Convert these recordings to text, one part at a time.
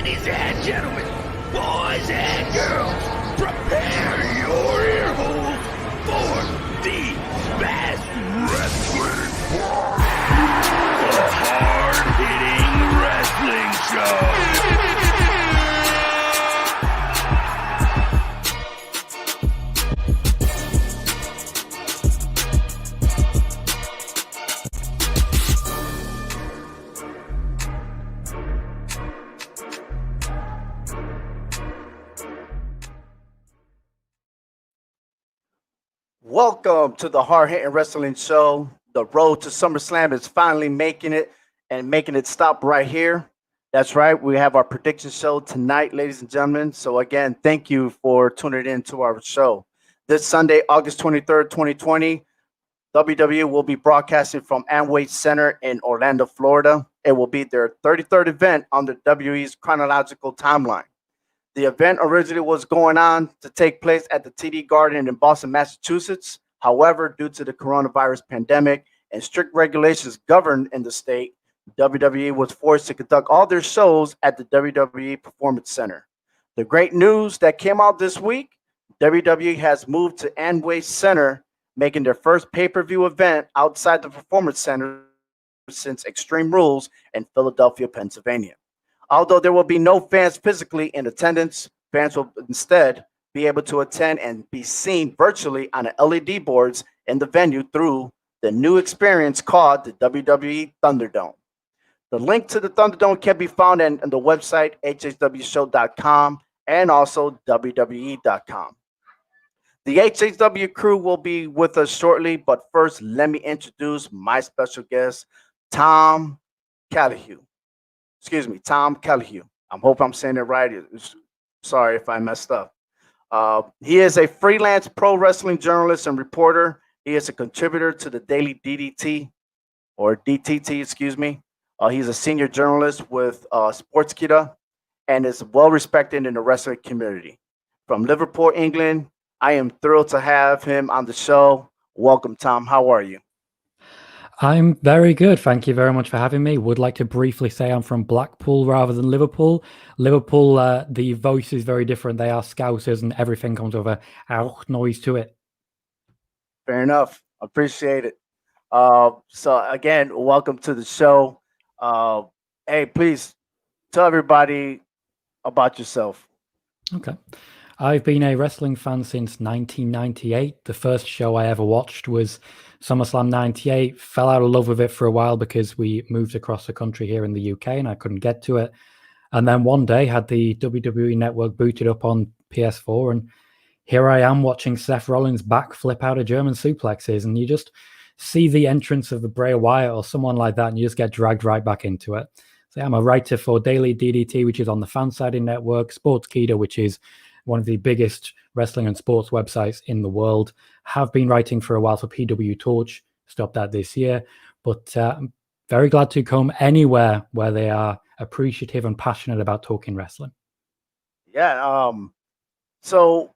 Ladies and gentlemen, boys and girls, prepare your ear holes for the best wrestling the hard-hitting wrestling show. Welcome to the Hard Hitting Wrestling Show. The road to Summerslam is finally making it stop right here. That's right. We have our prediction show tonight, ladies and gentlemen. So again, thank you for tuning in to our show. This Sunday, August 23rd, 2020, WWE will be broadcasting from Amway Center in Orlando, Florida. It will be their 33rd event on the WWE's chronological timeline. The event originally was going on to take place at the TD Garden in Boston, Massachusetts. However, due to the coronavirus pandemic and strict regulations governed in the state, WWE was forced to conduct all their shows at the WWE Performance Center. The great news that came out this week, WWE has moved to Amway Center, making their first pay-per-view event outside the Performance Center since Extreme Rules in Philadelphia, Pennsylvania. Although there will be no fans physically in attendance, fans will instead be able to attend and be seen virtually on the LED boards in the venue through the new experience called the WWE Thunderdome. The link to the Thunderdome can be found on the website HHWShow.com and also WWE.com. The HHW crew will be with us shortly, but first, let me introduce my special guest, Tom Colohue. Tom Colohue. I hope I'm saying it right. Sorry if I messed up. He is a freelance pro wrestling journalist and reporter. He is a contributor to the Daily DDT, or DTT, excuse me. He's a senior journalist with Sportskeeda and is well respected in the wrestling community. From Liverpool, England, I am thrilled to have him on the show. Welcome, Tom. How are you? I'm very good. Thank you very much for having me. Would like to briefly say I'm from Blackpool rather than Liverpool. Liverpool, the voice is very different. They are Scousers and everything comes with a noise to it. Fair enough. Appreciate it. So again, welcome to the show. Hey, please tell everybody about yourself. Okay. I've been a wrestling fan since 1998. The first show I ever watched was Summerslam 98. Fell out of love with it for a while because we moved across the country here in the UK and I couldn't get to it. And then one day had the WWE Network booted up on PS4 and here I am watching Seth Rollins backflip out of German suplexes and you just see the entrance of the Bray Wyatt or someone like that and you just get dragged right back into it. So I'm a writer for Daily DDT, which is on the Fansided Network, Sportskeeda, which is one of the biggest wrestling and sports websites in the world. Have been writing for a while for PW Torch, stopped that this year, but I'm very glad to come anywhere where they are appreciative and passionate about talking wrestling. Yeah. So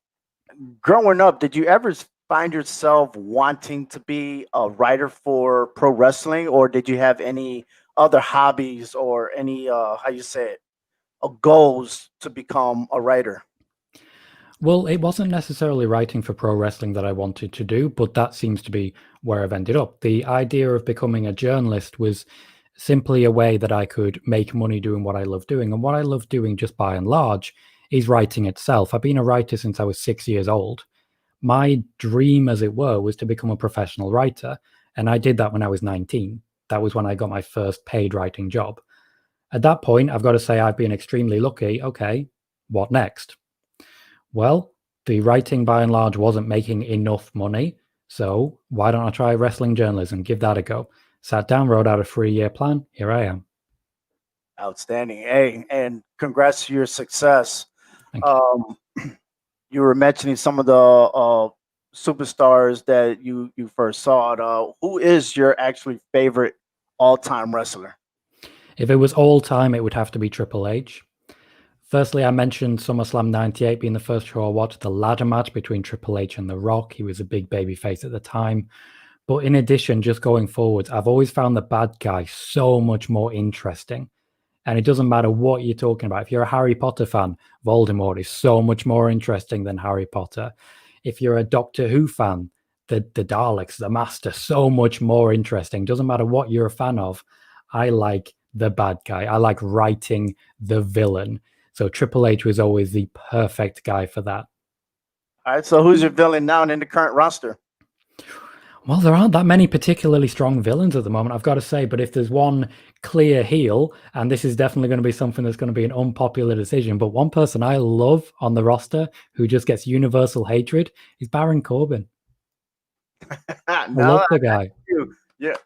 growing up, did you ever find yourself wanting to be a writer for pro wrestling, or did you have any other hobbies or any, goals to become a writer? Well, it wasn't necessarily writing for pro wrestling that I wanted to do, but that seems to be where I've ended up. The idea of becoming a journalist was simply a way that I could make money doing what I love doing. And what I love doing, just by and large, is writing itself. I've been a writer since I was 6 years old. My dream, as it were, was to become a professional writer. And I did that when I was 19. That was when I got my first paid writing job. At that point, I've got to say I've been extremely lucky. Okay, what next? Well, the writing by and large wasn't making enough money, so why don't I try wrestling journalism, give that a go? Sat down, wrote out a 3-year plan, here I am. Outstanding. Hey, and congrats to your success. Thank you. You were mentioning some of the superstars that you first saw. Who is your actually favorite all-time wrestler? If it was all time, it would have to be Triple H. Firstly, I mentioned SummerSlam 98 being the first show I watched, the ladder match between Triple H and The Rock. He was a big baby face at the time. But in addition, just going forward, I've always found the bad guy so much more interesting. And it doesn't matter what you're talking about. If you're a Harry Potter fan, Voldemort is so much more interesting than Harry Potter. If you're a Doctor Who fan, the Daleks, the Master, so much more interesting. Doesn't matter what you're a fan of. I like the bad guy. I like writing the villain. So Triple H was always the perfect guy for that. All right, so who's your villain now in the current roster? Well, there aren't that many particularly strong villains at the moment, I've got to say. But if there's one clear heel, and this is definitely going to be something that's going to be an unpopular decision, but one person I love on the roster who just gets universal hatred is Baron Corbin. I love the guy. Yeah,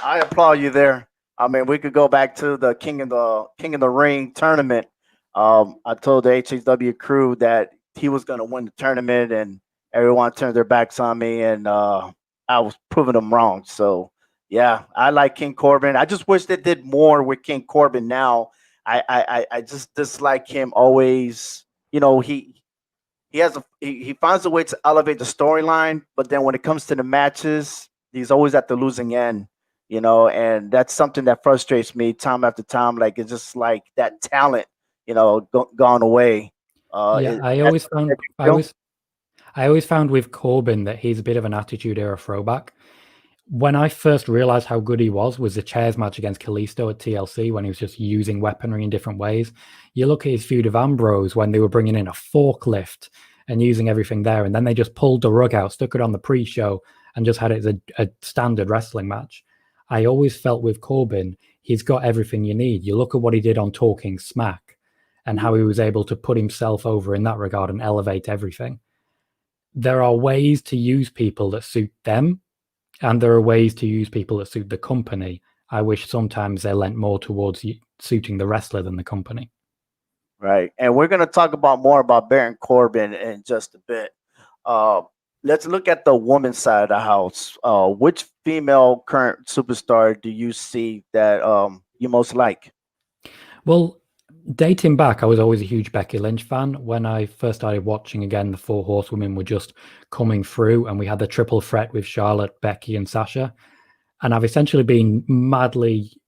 I applaud you there. I mean, we could go back to the King of the Ring tournament. I told the HHW crew that he was going to win the tournament, and everyone turned their backs on me, and I was proving them wrong. So yeah, I like King Corbin. I just wish they did more with King Corbin now. I just dislike him always. You know, he finds a way to elevate the storyline, but then when it comes to the matches, he's always at the losing end. You know, and that's something that frustrates me time after time. Like it's just like that talent, gone away. Yeah, I always found with Corbin that he's a bit of an attitude era throwback. When I first realized how good he was the chairs match against Kalisto at TLC when he was just using weaponry in different ways. You look at his feud of Ambrose when they were bringing in a forklift and using everything there, and then they just pulled the rug out, stuck it on the pre-show, and just had it as a standard wrestling match. I always felt with Corbin, he's got everything you need. You look at what he did on Talking Smack and how he was able to put himself over in that regard and elevate everything. There are ways to use people that suit them, and there are ways to use people that suit the company. I wish sometimes they lent more towards suiting the wrestler than the company. Right. And we're going to talk more about Baron Corbin in just a bit. Let's look at the woman's side of the house. Which female current superstar do you see that you most like? Well, dating back, I was always a huge Becky Lynch fan. When I first started watching again, the Four Horsewomen were just coming through, and we had the triple threat with Charlotte, Becky, and Sasha. And I've essentially been madly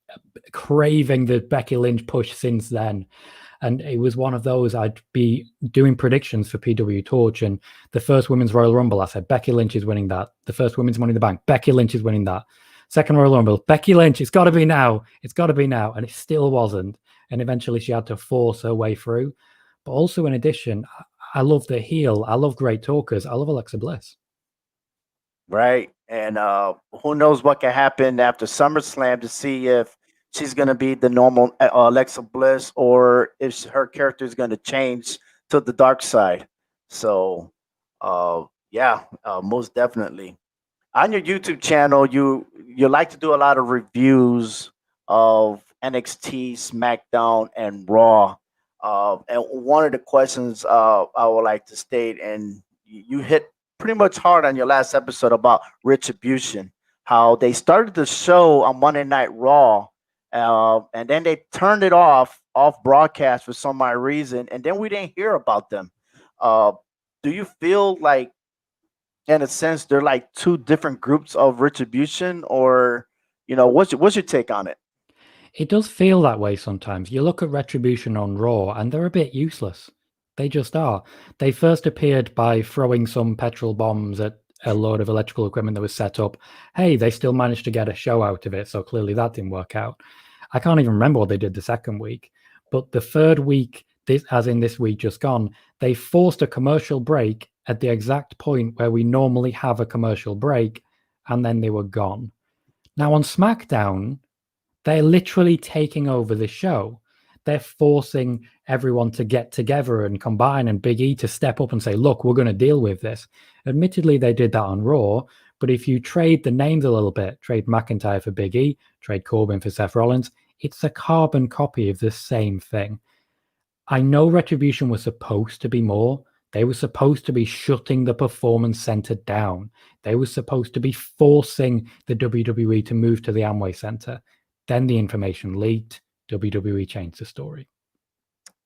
craving the Becky Lynch push since then. And it was one of those, I'd be doing predictions for PW Torch, and the first Women's Royal Rumble, I said, Becky Lynch is winning that. The first Women's Money in the Bank, Becky Lynch is winning that. Second Royal Rumble, Becky Lynch, it's got to be now. It's got to be now. And it still wasn't. And eventually she had to force her way through. But also in addition, I love the heel. I love great talkers. I love Alexa Bliss. Right. And who knows what can happen after SummerSlam to see if she's going to be the normal Alexa Bliss or if her character is going to change to the dark side. So, most definitely. On your YouTube channel, you like to do a lot of reviews of NXT, SmackDown, and Raw. And one of the questions I would like to state, and you hit pretty much hard on your last episode about Retribution, how they started the show on Monday Night Raw, and then they turned it off broadcast for some odd reason, and then we didn't hear about them. Do you feel like, in a sense, they're like two different groups of Retribution, or what's your take on it? It does feel that way sometimes. You look at Retribution on Raw, and they're a bit useless. They just are. They first appeared by throwing some petrol bombs at a load of electrical equipment that was set up. Hey, they still managed to get a show out of it, so clearly that didn't work out. I can't even remember what they did the second week. But the third week, as in this week just gone, they forced a commercial break at the exact point where we normally have a commercial break, and then they were gone. Now on SmackDown, they're literally taking over the show. They're forcing everyone to get together and combine, and Big E to step up and say, look, we're going to deal with this. Admittedly, they did that on Raw, but if you trade the names a little bit, trade McIntyre for Big E, trade Corbin for Seth Rollins, it's a carbon copy of the same thing. I know Retribution was supposed to be more. They were supposed to be shutting the Performance Center down. They were supposed to be forcing the WWE to move to the Amway Center. Then the information leaked. WWE changed the story.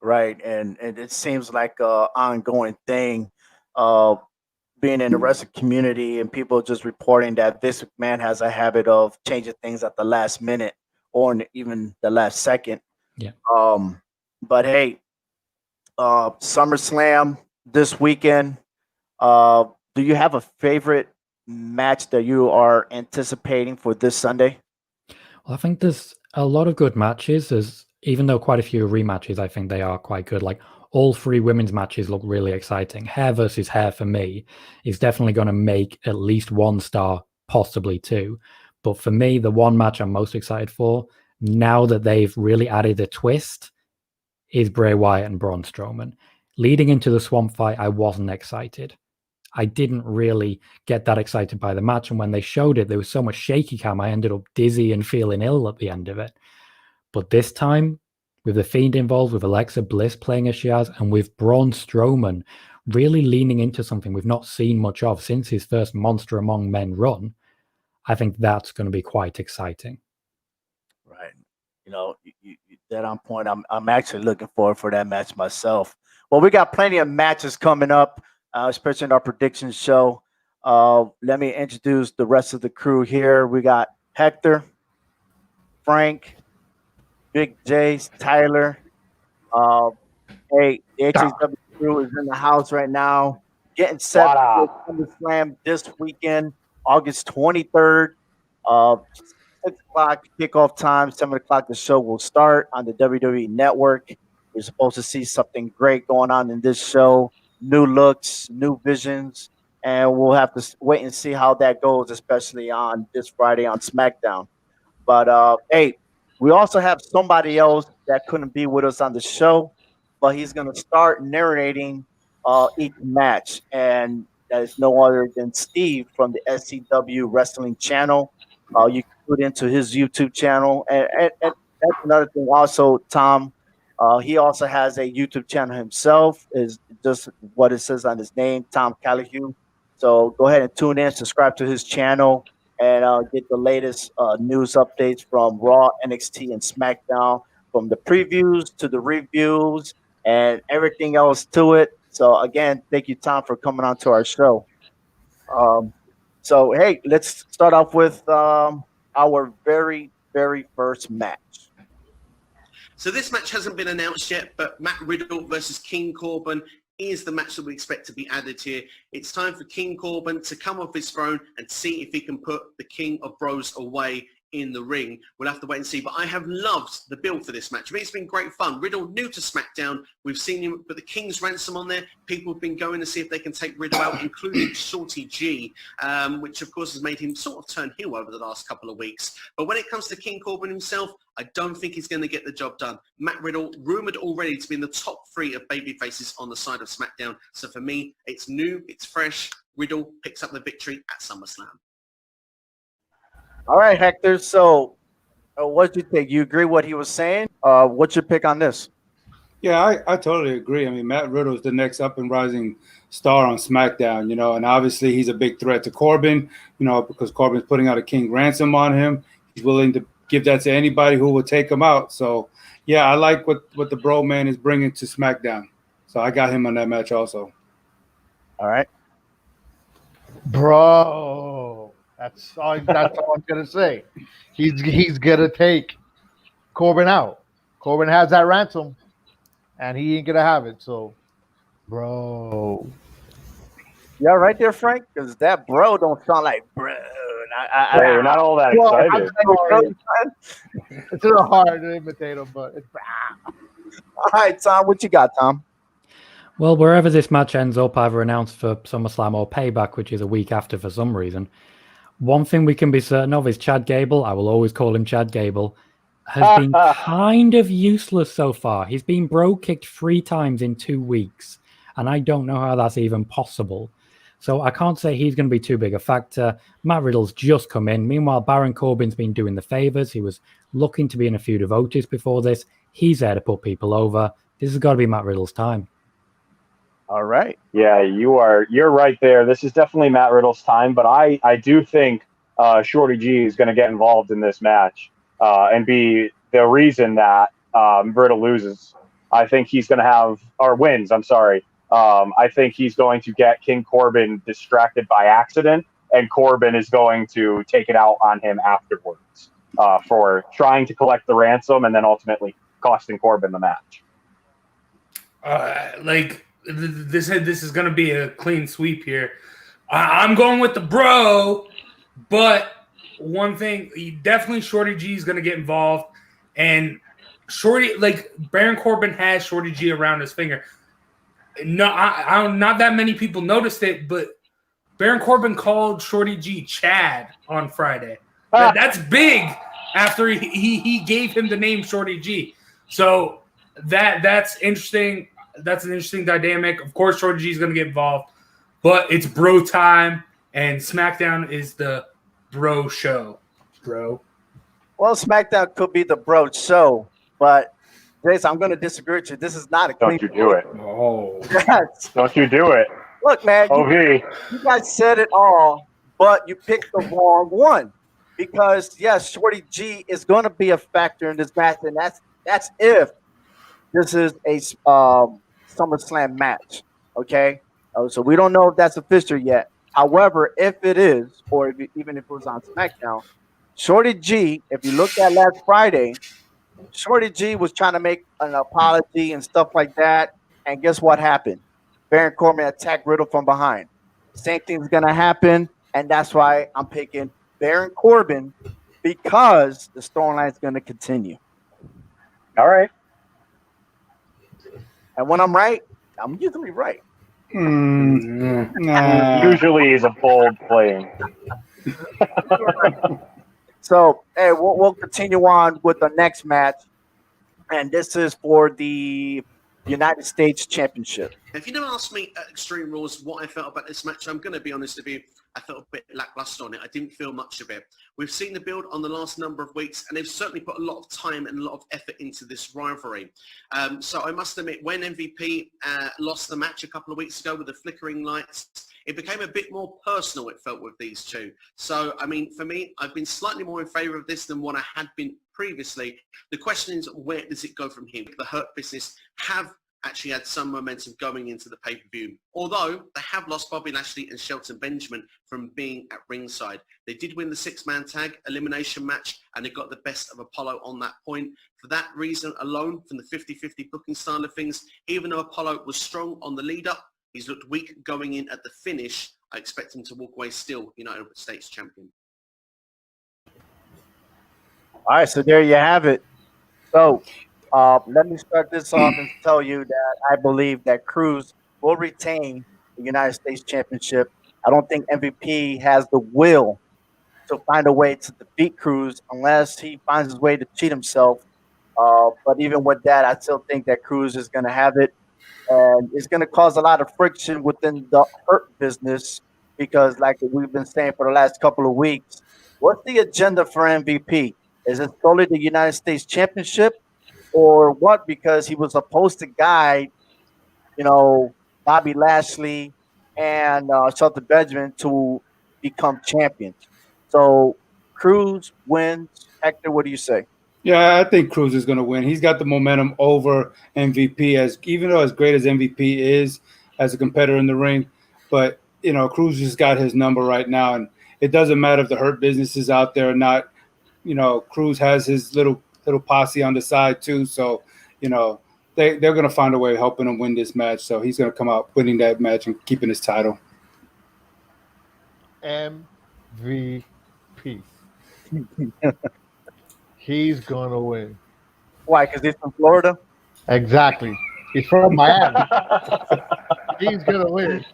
Right, and it seems like a ongoing thing. Being in the wrestling community and people just reporting that Vince McMahon has a habit of changing things at the last minute or in even the last second. Yeah. But hey, SummerSlam this weekend. Do you have a favorite match that you are anticipating for this Sunday? Well, I think there's a lot of good matches. There's even though quite a few rematches, I think they are quite good. Like all three women's matches look really exciting. Hair versus hair for me is definitely going to make at least 1 star, possibly 2. But for me, the one match I'm most excited for, now that they've really added a twist, is Bray Wyatt and Braun Strowman. Leading into the Swamp fight, I wasn't excited. I didn't really get that excited by the match. And when they showed it, there was so much shaky cam, I ended up dizzy and feeling ill at the end of it. But this time, with the Fiend involved, with Alexa Bliss playing as she has, and with Braun Strowman really leaning into something we've not seen much of since his first Monster Among Men run, I think that's going to be quite exciting. Right. You that on point. I'm actually looking forward for that match myself. Well, we got plenty of matches coming up, especially in our prediction show. Let me introduce the rest of the crew here. We got Hector, Frank, Big Jace, Tyler. Uh, hey, the HHW crew is in the house right now, getting set for SummerSlam this weekend, August 23rd. 6 o'clock kickoff time, 7 o'clock the show will start on the WWE Network. You're supposed to see something great going on in this show, new looks, new visions, and we'll have to wait and see how that goes, especially on this Friday on SmackDown. But hey, we also have somebody else that couldn't be with us on the show, but he's going to start narrating each match, and that is no other than Steve from the SCW Wrestling Channel. You can put into his YouTube channel, and that's another thing. Also, Tom, he also has a YouTube channel himself. Is just what it says on his name, Tom Colohue. So go ahead and tune in, subscribe to his channel, and get the latest news updates from Raw, NXT, and SmackDown, from the previews to the reviews and everything else to it. So again, thank you, Tom, for coming on to our show. So hey, let's start off with our very, very first match. So this match hasn't been announced yet, but Matt Riddle versus King Corbin is the match that we expect to be added here. It's time for King Corbin to come off his throne and see if he can put the King of Bros away in the ring. We'll have to wait and see, but I have loved the build for this match. I mean, it's been great fun. Riddle new to SmackDown. We've seen him put the King's Ransom on there. People have been going to see if they can take Riddle out, including Shorty G, which of course has made him sort of turn heel over the last couple of weeks. But when it comes to King Corbin himself, I don't think he's going to get the job done. Matt Riddle, rumored already to be in the top 3 of babyfaces on the side of SmackDown. So for me, it's new, it's fresh. Riddle picks up the victory at SummerSlam. All right, Hector. So, what do you think? You agree what he was saying? What's your pick on this? Yeah, I totally agree. I mean, Matt Riddle is the next up and rising star on SmackDown, and obviously he's a big threat to Corbin, because Corbin's putting out a King ransom on him. He's willing to give that to anybody who will take him out. So, yeah, I like what the bro man is bringing to SmackDown. So I got him on that match also. All right. Bro, that's all I'm gonna say. He's gonna take Corbin out. Corbin has that ransom, and he ain't gonna have it. So, bro, Yeah, right there, Frank. Because that bro don't sound like bro. Hey, you're not all that excited. It's a little hard to imitate him, but it's All right, Tom. What you got, Tom? Well, wherever this match ends up, either announced for SummerSlam or Payback, which is a week after for some reason, one thing we can be certain of is Chad Gable, I will always call him Chad Gable, has been kind of useless so far. He's been bro-kicked 3 times in 2 weeks, and I don't know how that's even possible. So I can't say he's going to be too big a factor. Matt Riddle's just come in. Meanwhile, Baron Corbin's been doing the favors. He was looking to be in a feud of Otis before this. He's there to put people over. This has got to be Matt Riddle's time. All right. Yeah, you're right there. This is definitely Matt Riddle's time, but I do think Shorty G is going to get involved in this match and be the reason that Riddle loses. I think he's going to have, or wins, I'm sorry. I think he's going to get King Corbin distracted by accident, and Corbin is going to take it out on him afterwards. for trying to collect the ransom and then ultimately costing Corbin the match. This is going to be a clean sweep here. I'm going with the bro, but one thing, definitely Shorty G is going to get involved, and Baron Corbin has Shorty G around his finger. No, not that many people noticed it, but Baron Corbin called Shorty G Chad on Friday. That's big after he gave him the name Shorty G. So that's interesting. That's an interesting dynamic. Of course, Shorty G is going to get involved, but it's bro time, and SmackDown is the bro show. Bro. Well, SmackDown could be the bro show, but Jason, I'm going to disagree with you. This is not a clean. Don't you do it. Oh. Yes. Don't you do it. Look, man, OV. you guys said it all, but you picked the wrong one. Because, yes, Shorty G is going to be a factor in this match, and that's if this is a SummerSlam match, okay? So we don't know if that's official yet. However, if it is, or even if it was on SmackDown, Shorty G, if you looked at last Friday, Shorty G was trying to make an apology and stuff like that, and guess what happened? Baron Corbin attacked Riddle from behind. Same thing's going to happen, and that's why I'm picking Baron Corbin, because the storyline is going to continue. All right. And when I'm right, I'm usually right. Nah. Usually is a bold claim. So, hey, we'll continue on with the next match, and this is for the United States Championship. If you don't ask me at Extreme Rules what I felt about this match, I'm going to be honest with you, I felt a bit lackluster on it. I didn't feel much of it. We've seen the build on the last number of weeks, and they've certainly put a lot of time and a lot of effort into this rivalry. So I must admit, when MVP lost the match a couple of weeks ago with the flickering lights, it became a bit more personal, it felt, with these two. So, I mean, for me, I've been slightly more in favor of this than what I had been previously. The question is, where does it go from here? The Hurt Business have actually had some momentum going into the pay-per-view. Although they have lost Bobby Lashley and Shelton Benjamin from being at ringside. They did win the six-man tag elimination match, and they got the best of Apollo on that point. For that reason alone, from the 50-50 booking style of things, even though Apollo was strong on the lead-up, he's looked weak going in at the finish. I expect him to walk away still United States champion. All right, so there you have it. So let me start this off and tell you that I believe that Cruz will retain the United States Championship. I don't think MVP has the will to find a way to defeat Cruz unless he finds his way to cheat himself. But even with that, I still think that Cruz is going to have it. And it's going to cause a lot of friction within the Hurt Business because, like we've been saying for the last couple of weeks, what's the agenda for MVP? Is it solely the United States Championship or what? Because he was supposed to guide, Bobby Lashley and Shelton Benjamin to become champions. So Cruz wins. Hector, what do you say? Yeah, I think Cruz is going to win. He's got the momentum over MVP, even though as great as MVP is as a competitor in the ring. But, Cruz just got his number right now. And it doesn't matter if the Hurt Business is out there or not. Cruz has his little posse on the side too. So, they're going to find a way of helping him win this match. So he's going to come out winning that match and keeping his title. MVP. He's going to win. Why? Because he's from Florida? Exactly. He's from Miami. He's going to win.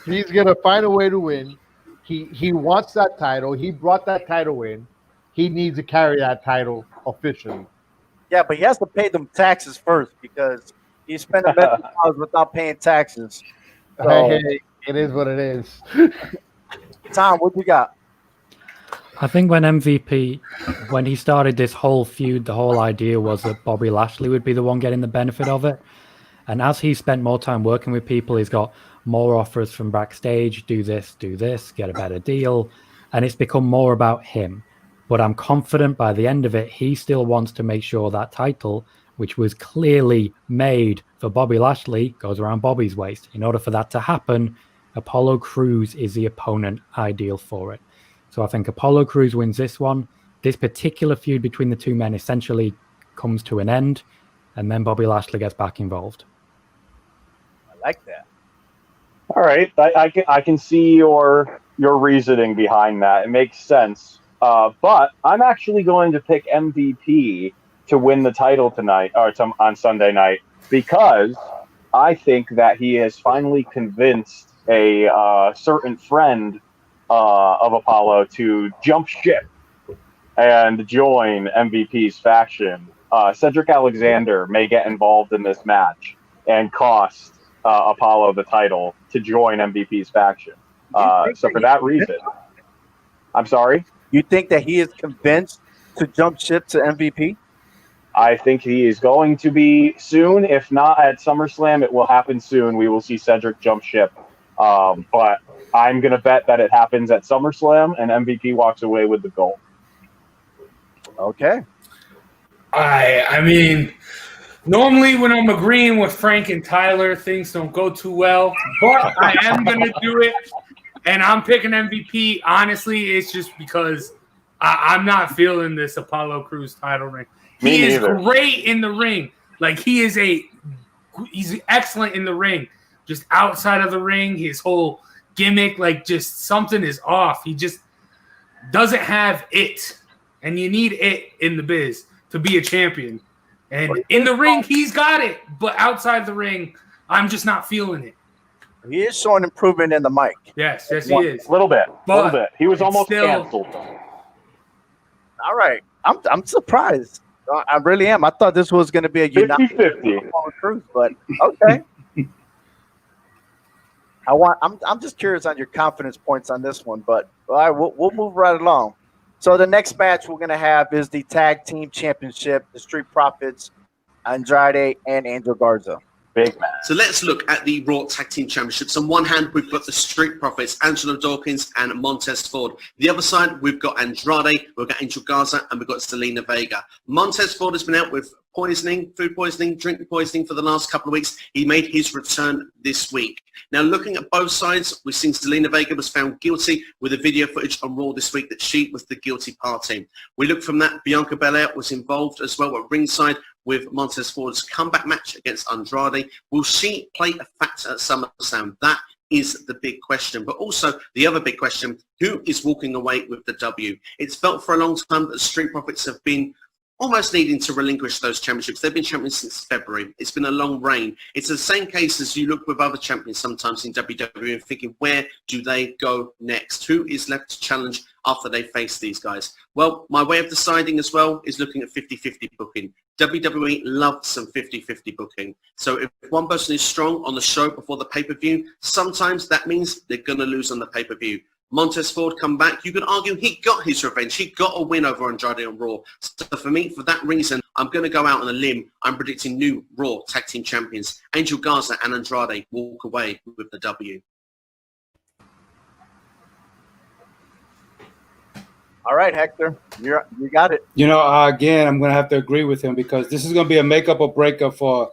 He's going to find a way to win. He wants that title. He brought that title in. He needs to carry that title officially. Yeah, but he has to pay them taxes first because he spent $1 million without paying taxes. So, hey, it is what it is. Tom, what you got? I think when he started this whole feud, the whole idea was that Bobby Lashley would be the one getting the benefit of it. And as he spent more time working with people, he's got more offers from backstage, do this, get a better deal. And it's become more about him. But I'm confident by the end of it, he still wants to make sure that title, which was clearly made for Bobby Lashley, goes around Bobby's waist. In order for that to happen, Apollo Crews is the opponent ideal for it. So I think Apollo Crews wins this one, this particular feud between the two men essentially comes to an end, and then Bobby Lashley gets back involved. I like that. All right, I can see your reasoning behind that. It makes sense. But I'm actually going to pick MVP to win the title tonight, or on Sunday night, because I think that he has finally convinced a certain friend of Apollo to jump ship and join MVP's faction. Cedric Alexander may get involved in this match and cost Apollo the title to join MVP's faction. So for that reason, I'm sorry? You think that he is convinced to jump ship to MVP? I think he is going to be soon. If not at SummerSlam, it will happen soon. We will see Cedric jump ship. But I'm going to bet that it happens at SummerSlam and MVP walks away with the gold. Okay. I mean, normally when I'm agreeing with Frank and Tyler, things don't go too well. But I am going to do it, and I'm picking MVP. Honestly, it's just because I'm not feeling this Apollo Crews title ring. He is great in the ring. Like, he's excellent in the ring. Just outside of the ring, his whole gimmick, like, just something is off. He just doesn't have it. And you need it in the biz to be a champion. And in the ring, he's got it. But outside the ring, I'm just not feeling it. He is showing improvement in the mic. Yes, he is. A little bit. He was almost still canceled. All right. I'm surprised. I really am. I thought this was going to be a 50-50. Crews, but okay. I'm just curious on your confidence points on this one, but all right, we'll move right along. So the next match we're going to have is the Tag Team Championship, the Street Profits, Andrade and Angel Garza. Big match. So let's look at the Raw Tag Team Championships. On one hand, we've got the Street Profits, Angelo Dawkins and Montez Ford. The other side, we've got Andrade, we've got Angel Garza, and we've got Zelina Vega. Montez Ford has been out with food poisoning, drink poisoning for the last couple of weeks. He made his return this week. Now, looking at both sides, we've seen Zelina Vega was found guilty with a video footage on Raw this week that she was the guilty party. We look from that, Bianca Belair was involved as well at ringside with Montez Ford's comeback match against Andrade. Will she play a factor at SummerSlam? That is the big question. But also the other big question, who is walking away with the W? It's felt for a long time that the Street Profits have been almost needing to relinquish those championships. They've been champions since February. It's been a long reign. It's the same case as you look with other champions sometimes in WWE and thinking, where do they go next? Who is left to challenge after they face these guys? Well, my way of deciding as well is looking at 50-50 booking. WWE loves some 50-50 booking. So if one person is strong on the show before the pay-per-view, sometimes that means they're going to lose on the pay-per-view. Montez Ford come back, you can argue he got his revenge. He got a win over Andrade on Raw. So for me, for that reason, I'm going to go out on a limb. I'm predicting new Raw Tag Team Champions. Angel Garza and Andrade walk away with the W. All right, Hector, you got it. You know, again, I'm going to have to agree with him because this is going to be a makeup or breakup for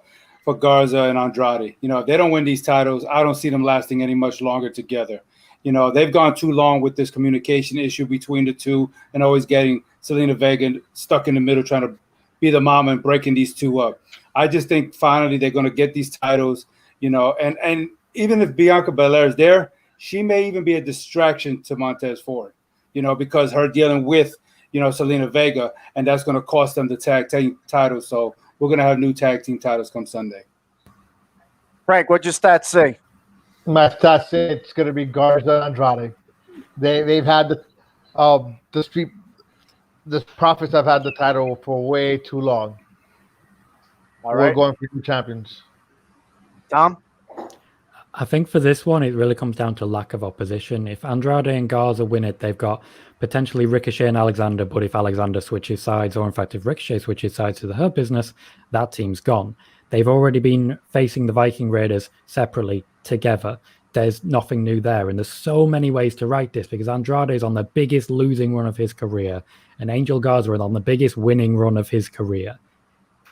Garza and Andrade. You know, if they don't win these titles, I don't see them lasting any much longer together. You know, they've gone too long with this communication issue between the two and always getting Zelina Vega stuck in the middle trying to be the mama and breaking these two up. I just think finally they're going to get these titles, you know, and even if Bianca Belair is there, she may even be a distraction to Montez Ford, you know, because her dealing with, you know, Zelina Vega, and that's going to cost them the tag team titles. So we're going to have new tag team titles come Sunday. Frank, what'd your stats say? My stats say it's going to be Garza and Andrade. They've had the Profits have had the title for way too long. All right. We're going for new champions. Tom? I think for this one, it really comes down to lack of opposition. If Andrade and Garza win it, they've got potentially Ricochet and Alexander, but if Alexander switches sides, or in fact, if Ricochet switches sides to the Hurt Business, that team's gone. They've already been facing the Viking Raiders separately, together. There's nothing new there, and there's so many ways to write this because Andrade is on the biggest losing run of his career, and Angel Garza is on the biggest winning run of his career.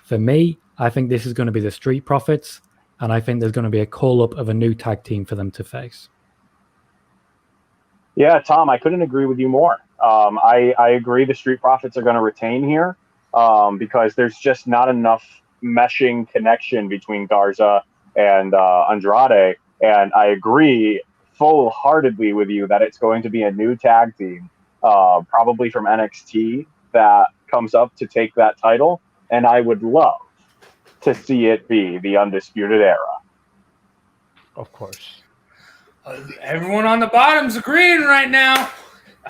For me, I think this is going to be the Street Profits, and I think there's going to be a call-up of a new tag team for them to face. Yeah, Tom, I couldn't agree with you more. I agree the Street Profits are going to retain here because there's just not enough meshing connection between Garza and Andrade. And I agree full-heartedly with you that it's going to be a new tag team, probably from NXT, that comes up to take that title. And I would love to see it be the Undisputed Era. Of course. Everyone on the bottom's agreeing right now.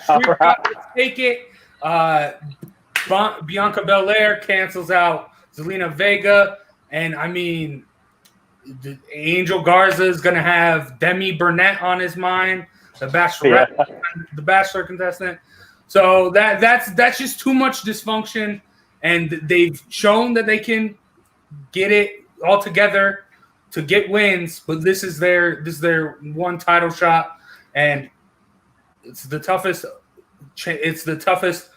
Street Profits take it. Bianca Belair cancels out Zelina Vega. And, I mean, Angel Garza is going to have Demi Burnett on his mind, the Bachelor contestant. So that's just too much dysfunction. And they've shown that they can get it all together to get wins, but this is their one title shot, and it's the toughest. It's the toughest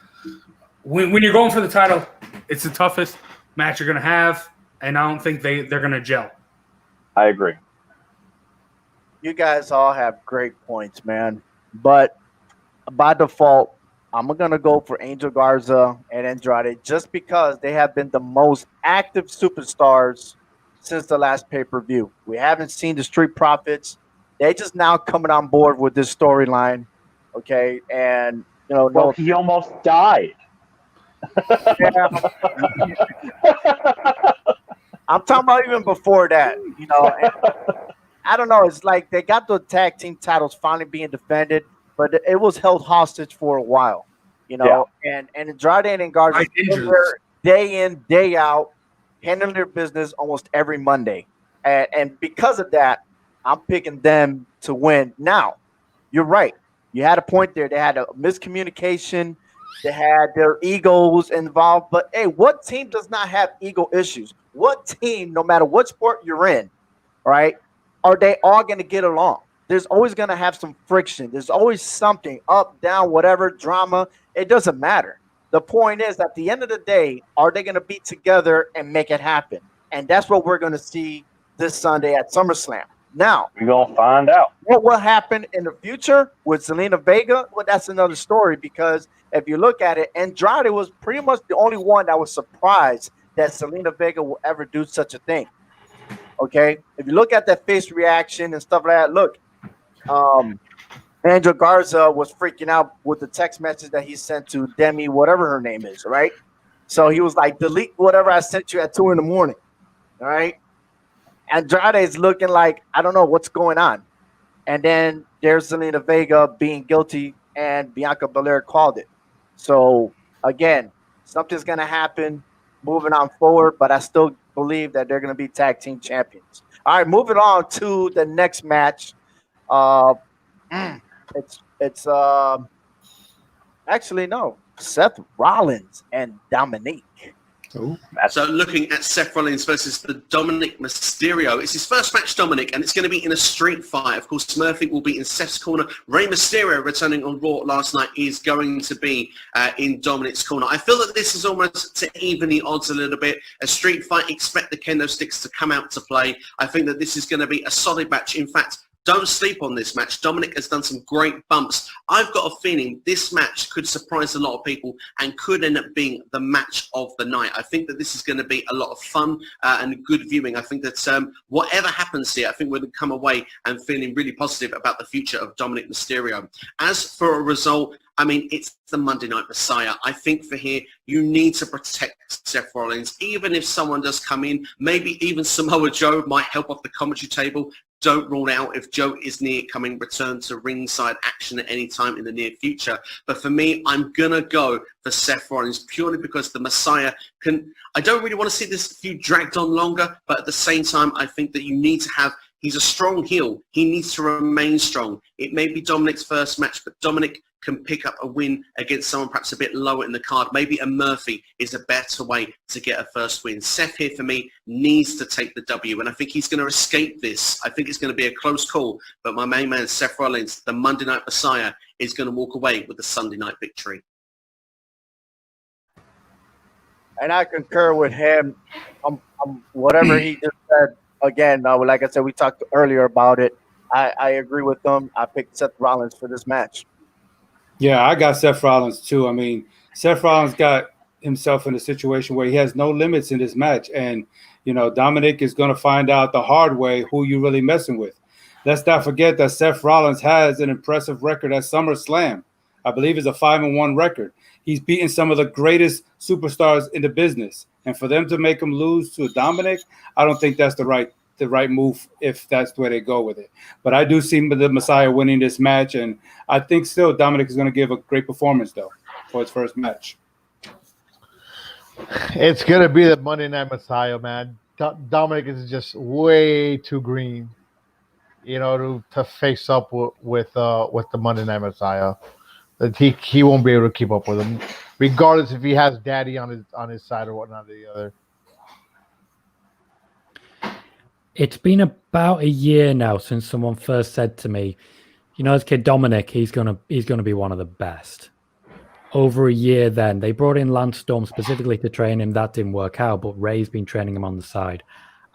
when you're going for the title. It's the toughest match you're going to have, and I don't think they're going to gel. I agree. You guys all have great points, man. But by default, I'm going to go for Angel Garza and Andrade just because they have been the most active superstars since the last pay-per-view. We haven't seen the Street Profits. They just now coming on board with this storyline, okay? And, you know, well, he almost died. Yeah. I'm talking about even before that, you know. And I don't know. It's like they got the tag team titles finally being defended, but it was held hostage for a while, you know. Yeah. And Andrade and Garza day in, day out, handling their business almost every Monday. And because of that, I'm picking them to win. Now, you're right. You had a point there. They had a miscommunication. They had their egos involved. But, hey, what team does not have ego issues? What team, no matter what sport you're in, right, are they all going to get along? There's always going to have some friction. There's always something, up, down, whatever, drama. It doesn't matter. The point is, at the end of the day, are they going to be together and make it happen? And that's what we're going to see this Sunday at SummerSlam. Now, we're going to find out. What will happen in the future with Zelina Vega? Well, that's another story because if you look at it, Andrade was pretty much the only one that was surprised that Zelina Vega will ever do such a thing. Okay? If you look at that face reaction and stuff like that, look, Angel Garza was freaking out with the text message that he sent to Demi, whatever her name is, right? So he was like, delete whatever I sent you at 2 a.m, all right? Andrade is looking like, I don't know what's going on. And then there's Zelina Vega being guilty, and Bianca Belair called it. So, again, something's going to happen moving on forward, but I still believe that they're going to be tag team champions. All right, moving on to the next match. It's actually no, Seth Rollins and Dominik. Ooh. So looking at Seth Rollins versus the Dominik Mysterio. It's his first match, Dominik, and it's going to be in a street fight. Of course, Murphy will be in Seth's corner. Rey Mysterio, returning on Raw last night, is going to be in Dominik's corner. I feel that this is almost to even the odds a little bit. A street fight, expect the kendo sticks to come out to play. I think that this is going to be a solid match. In fact, don't sleep on this match. Dominik has done some great bumps. I've got a feeling this match could surprise a lot of people and could end up being the match of the night. I think that this is going to be a lot of fun and good viewing. I think that whatever happens here, I think we're going to come away and feeling really positive about the future of Dominik Mysterio. As for a result, I mean, it's the Monday Night Messiah. I think for here, you need to protect Seth Rollins. Even if someone does come in, maybe even Samoa Joe might help off the commentary table. Don't rule out if Joe is near coming return to ringside action at any time in the near future. But for me, I'm going to go for Seth Rollins purely because the Messiah can... I don't really want to see this feud dragged on longer, but at the same time, I think that you need to have... He's a strong heel. He needs to remain strong. It may be Dominik's first match, but Dominik can pick up a win against someone perhaps a bit lower in the card. Maybe a Murphy is a better way to get a first win. Seth here for me needs to take the W, and I think he's going to escape this. I think it's going to be a close call, but my main man, Seth Rollins, the Monday Night Messiah, is going to walk away with the Sunday night victory. And I concur with him. Whatever he just said, again, like I said, we talked earlier about it. I agree with them. I picked Seth Rollins for this match. Yeah, I got Seth Rollins too. I mean, Seth Rollins got himself in a situation where he has no limits in this match. And, Dominik is going to find out the hard way who you really messing with. Let's not forget that Seth Rollins has an impressive record at SummerSlam. I believe it's a 5-1 record. He's beaten some of the greatest superstars in the business. And for them to make him lose to Dominik, I don't think that's the right move if that's the way they go with it. But I do see the Messiah winning this match, and I think still Dominik is going to give a great performance, though, for his first match. It's going to be the Monday Night Messiah, man. Dominik is just way too green, to face up with the Monday Night Messiah. That he won't be able to keep up with him, regardless if he has Daddy on his side or whatnot or the other. It's been about a year now since someone first said to me, as kid Dominik, he's gonna be one of the best. Over a year then, they brought in Lance Storm specifically to train him. That didn't work out, but Ray's been training him on the side.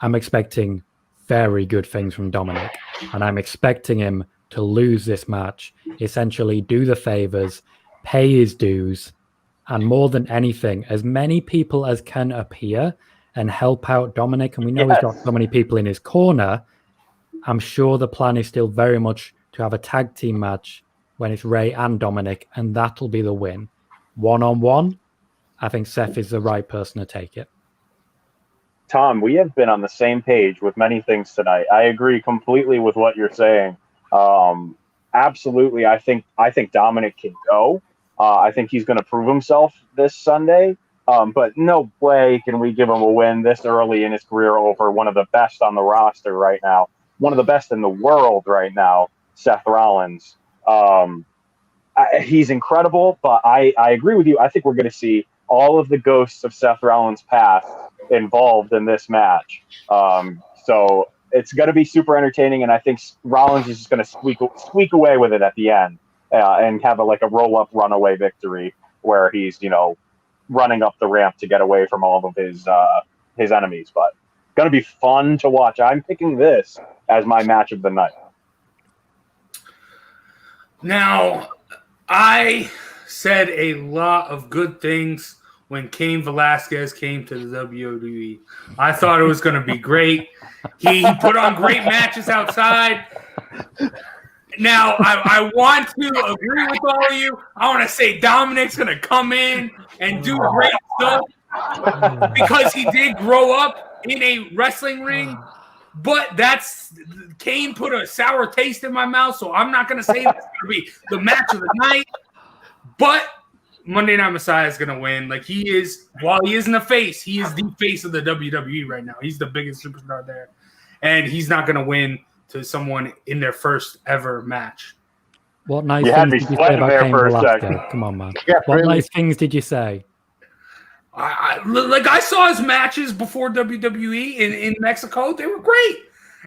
I'm expecting very good things from Dominik, and I'm expecting him to lose this match, essentially do the favors, pay his dues, and more than anything, as many people as can appear and help out Dominik. And we know he's got so many people in his corner. I'm sure the plan is still very much to have a tag team match when it's Ray and Dominik, and that'll be the win. One-on-one, I think Seth is the right person to take it. Tom, we have been on the same page with many things tonight. I agree completely with what you're saying. Absolutely, I think Dominik can go. I think he's going to prove himself this Sunday. But no way can we give him a win this early in his career over one of the best on the roster right now, one of the best in the world right now, Seth Rollins. He's incredible, but I agree with you. I think we're going to see all of the ghosts of Seth Rollins' past involved in this match. So it's going to be super entertaining, and I think Rollins is just going to squeak away with it at the end and have a roll-up runaway victory where he's, running up the ramp to get away from all of his enemies. But going to be fun to watch. I'm picking this as my match of the night. Now, I said a lot of good things when Cain Velasquez came to the WWE. I thought it was going to be great. He put on great matches outside. Now, I want to agree with all of you. I want to say Dominik's going to come in and do great stuff because he did grow up in a wrestling ring. But Cain put a sour taste in my mouth, so I'm not going to say that's going to be the match of the night. But Monday Night Messiah is going to win. While he isn't a face, he is the face of the WWE right now. He's the biggest superstar there. And he's not going to win to someone in their first ever match. What nice things did you say about Cain Velasquez? Come on, man. Yeah, what nice things did you say? I saw his matches before WWE in Mexico. They were great.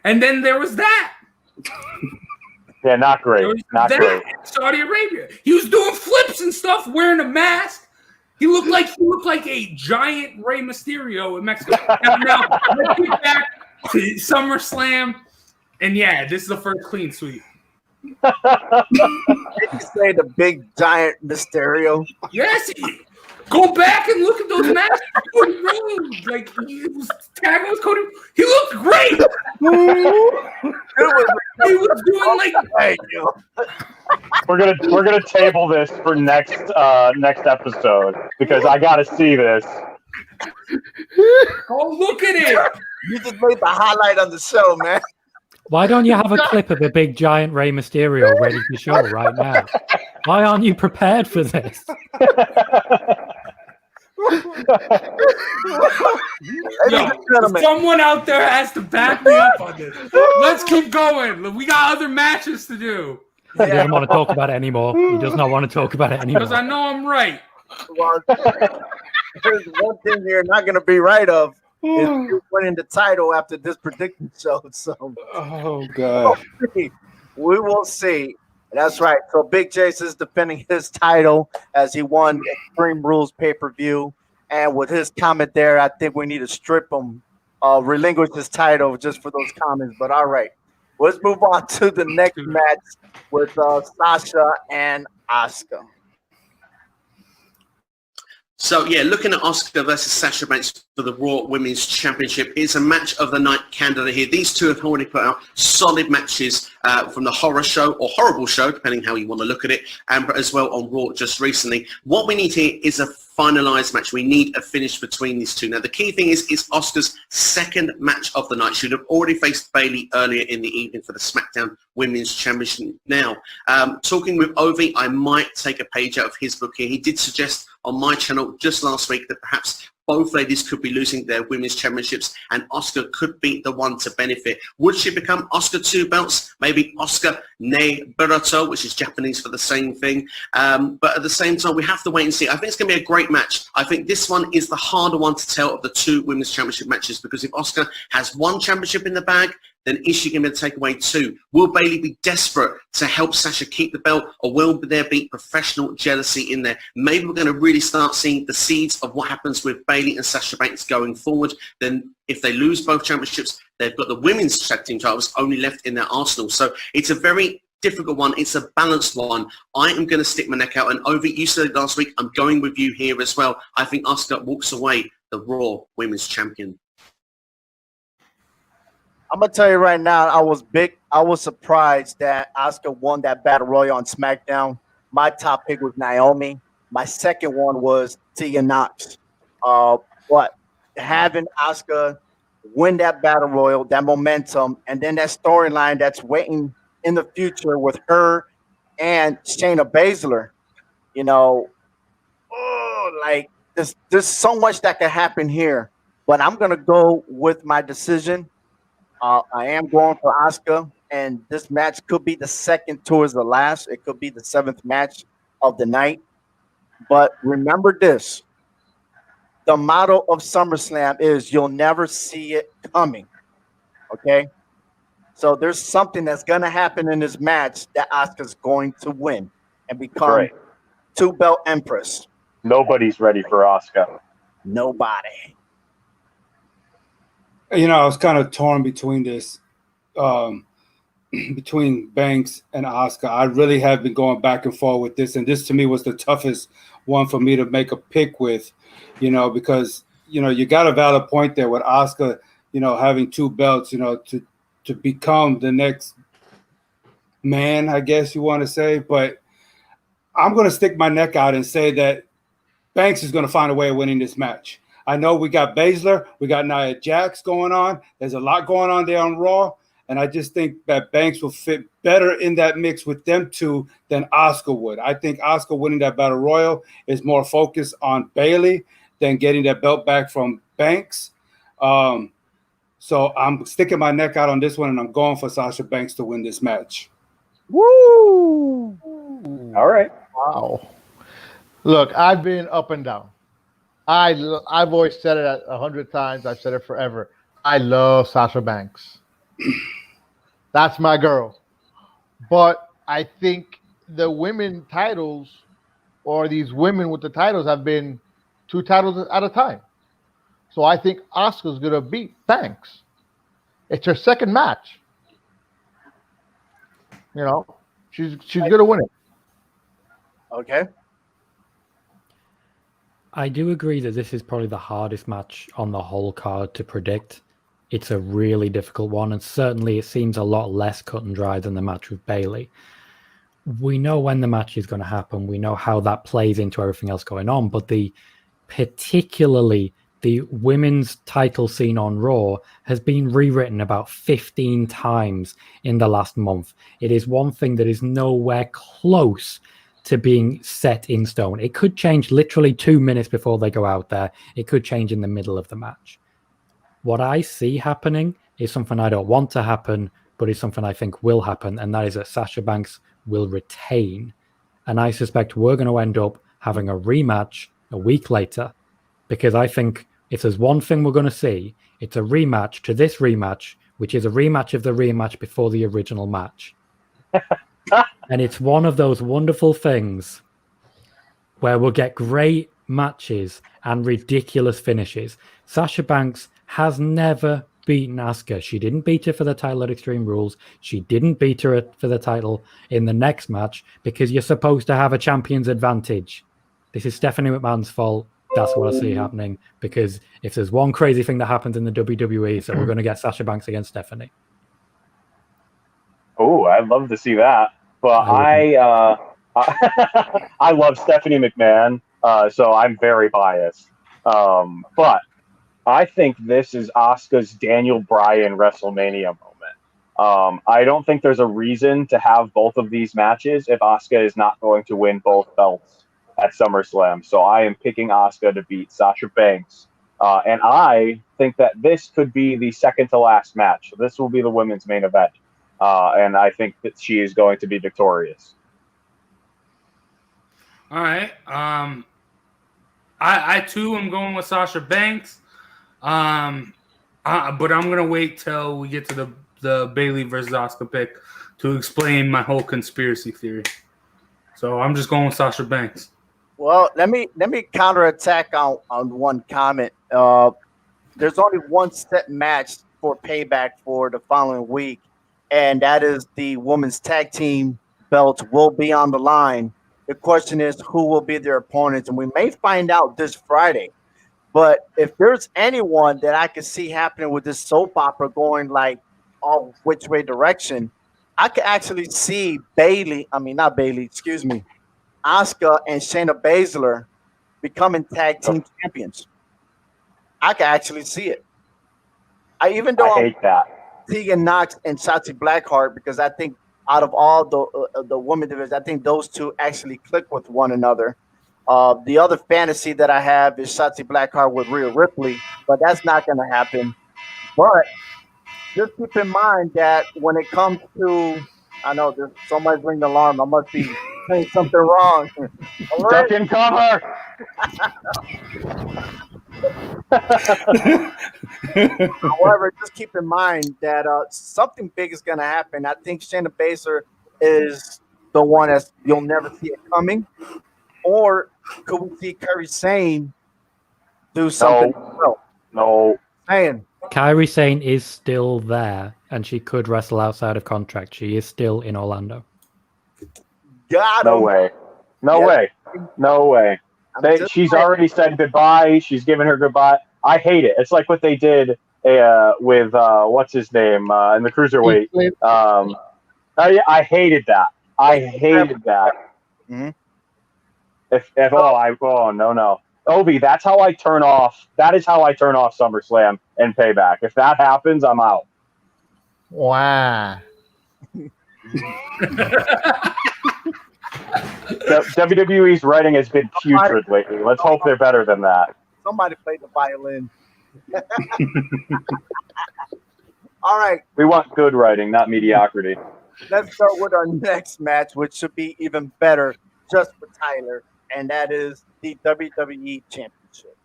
And then there was that. Yeah, not great. Not great. In Saudi Arabia. He was doing flips and stuff, wearing a mask. He looked like a giant Rey Mysterio in Mexico. Now let's get back to SummerSlam. And yeah, this is the first clean sweep. Did you say the big giant Mysterio? Yes. Go back and look at those matches. Cody Rhodes, he was tagging with Cody. He looked great. He was doing Thank you. We're gonna table this for next episode because I gotta see this. Oh, look at it! You just made the highlight on the show, man. Why don't you have a clip of the big giant Rey Mysterio ready to show right now? Why aren't you prepared for this? Yo, someone out there has to back me up on this. Let's keep going. We got other matches to do. He doesn't want to talk about it anymore. He does not want to talk about it anymore. Because I know I'm right. Well, there's one thing you're not going to be right of. Is you winning the title after this prediction show. So, oh god, we will see. That's right. So Big Jason is defending his title as he won Extreme Rules pay-per-view, and with his comment there, I think we need to strip him, relinquish his title just for those comments. But all right, let's move on to the next match with Sasha and Asuka. So, yeah, looking at Asuka versus Sasha Banks for the Raw Women's Championship is a match of the night candidate here. These two have already put out solid matches from the horror show or horrible show, depending how you want to look at it, and as well on Raw just recently. What we need here is a finalized match. We need a finish between these two. Now, the key thing is Asuka's second match of the night. She would have already faced Bayley earlier in the evening for the SmackDown Women's Championship. Now, talking with Ovi, I might take a page out of his book here. He did suggest on my channel just last week that perhaps both ladies could be losing their women's championships and Asuka could be the one to benefit. Would she become Asuka 2 belts? Maybe Asuka ne Barato, which is Japanese for the same thing. But at the same time, we have to wait and see. I think it's going to be a great match. I think this one is the harder one to tell of the two women's championship matches because if Asuka has one championship in the bag, then is she going to take away 2? Will Bayley be desperate to help Sasha keep the belt, or will there be professional jealousy in there? Maybe we're going to really start seeing the seeds of what happens with Bayley and Sasha Banks going forward. Then if they lose both championships, they've got the women's tag team titles only left in their arsenal. So it's a very difficult one. It's a balanced one. I am going to stick my neck out. And Ovi, you said it last week. I'm going with you here as well. I think Asuka walks away the Raw Women's Champion. I'm gonna tell you right now, I was surprised that Asuka won that battle royal on SmackDown. My top pick was Naomi. My second one was Tegan Nox. But having Asuka win that battle royal, that momentum, and then that storyline that's waiting in the future with her and Shayna Baszler, you know, like there's so much that can happen here. But I'm gonna go with my decision. I am going for Asuka, and this match could be the second towards the last. It could be the 7th match of the night. But remember this. The motto of SummerSlam is you'll never see it coming. Okay? So there's something that's going to happen in this match that Asuka's going to win and become 2-belt Empress. Nobody's ready for Asuka. Nobody. You know, I was kind of torn between this, between Banks and Asuka. I really have been going back and forth with this, and this to me was the toughest one for me to make a pick with, you know, because, you know, you got a valid point there with Asuka, you know, having 2 belts, you know, to become the next man, I guess you want to say. But I'm going to stick my neck out and say that Banks is going to find a way of winning this match. I know we got Baszler, we got Nia Jax going on. There's a lot going on there on Raw, and I just think that Banks will fit better in that mix with them two than Asuka would. I think Asuka winning that Battle Royal is more focused on Bayley than getting that belt back from Banks. So I'm sticking my neck out on this one, and I'm going for Sasha Banks to win this match. Woo! All right. Wow. Look, I've been up and down. I've always said it 100 times. I've said it forever. I love Sasha Banks. That's my girl. But I think the women titles, or these women with the titles, have been 2 titles at a time. So I think Asuka's going to beat Banks. It's her second match. You know, she's going to win it. Okay. I do agree that this is probably the hardest match on the whole card to predict. It's a really difficult one, and certainly it seems a lot less cut and dry than the match with Bayley. We know when the match is going to happen. We know how that plays into everything else going on, but particularly the women's title scene on Raw has been rewritten about 15 times in the last month. It is one thing that is nowhere close to being set in stone. It could change literally 2 minutes before they go out there. It could change in the middle of the match. What I see happening is something I don't want to happen, but is something I think will happen, and that is that Sasha Banks will retain. And I suspect we're going to end up having a rematch a week later, because I think if there's one thing we're going to see, it's a rematch to this rematch, which is a rematch of the rematch before the original match. And it's one of those wonderful things where we'll get great matches and ridiculous finishes. Sasha Banks has never beaten Asuka. She didn't beat her for the title at Extreme Rules. She didn't beat her for the title in the next match because you're supposed to have a champion's advantage. This is Stephanie McMahon's fault. That's what I see happening, because if there's one crazy thing that happens in the WWE, so we're going to get Sasha Banks against Stephanie. Oh, I'd love to see that. But I love Stephanie McMahon, so I'm very biased. But I think this is Asuka's Daniel Bryan WrestleMania moment. I don't think there's a reason to have both of these matches if Asuka is not going to win both belts at SummerSlam. So I am picking Asuka to beat Sasha Banks. And I think that this could be the second to last match. So this will be the women's main event. And I think that she is going to be victorious. All right. I too am going with Sasha Banks. But I'm gonna wait till we get to the Bayley versus Asuka pick to explain my whole conspiracy theory. So I'm just going with Sasha Banks. Well, let me counterattack on one comment. There's only one set match for Payback for the following week, and that is the women's tag team belts will be on the line. The question is who will be their opponents, and we may find out this Friday. But if there's anyone that I could see happening with this soap opera going like all which way direction, I could actually see Asuka and Shayna Baszler becoming tag team champions. I can actually see it. I hate that. Tegan Nox and Shotzi Blackheart, because I think out of all the women division, I think those two actually click with one another. The other fantasy that I have is Shotzi Blackheart with Rhea Ripley, but that's not going to happen. But just keep in mind that when it comes to, I know there's somebody's ringing the alarm. I must be saying something wrong. Duck and cover. However, just keep in mind that something big is going to happen. I think Shayna Baszler is the one that you'll never see it coming. Or could we see Kairi Sane do something? No. Kairi Sane is still there, and she could wrestle outside of contract. She is still in Orlando. No way. She's already said goodbye. She's given her goodbye. I hate it. It's like what they did with what's his name in the cruiserweight. I hated that. Mm-hmm. No. Obi, that's how I turn off. That is how I turn off SummerSlam and Payback. If that happens, I'm out. Wow. WWE's writing has been putrid lately. Let's hope they're better than that. Somebody play the violin. All right. We want good writing, not mediocrity. Let's start with our next match, which should be even better just for Tyler, and that is the WWE Championship.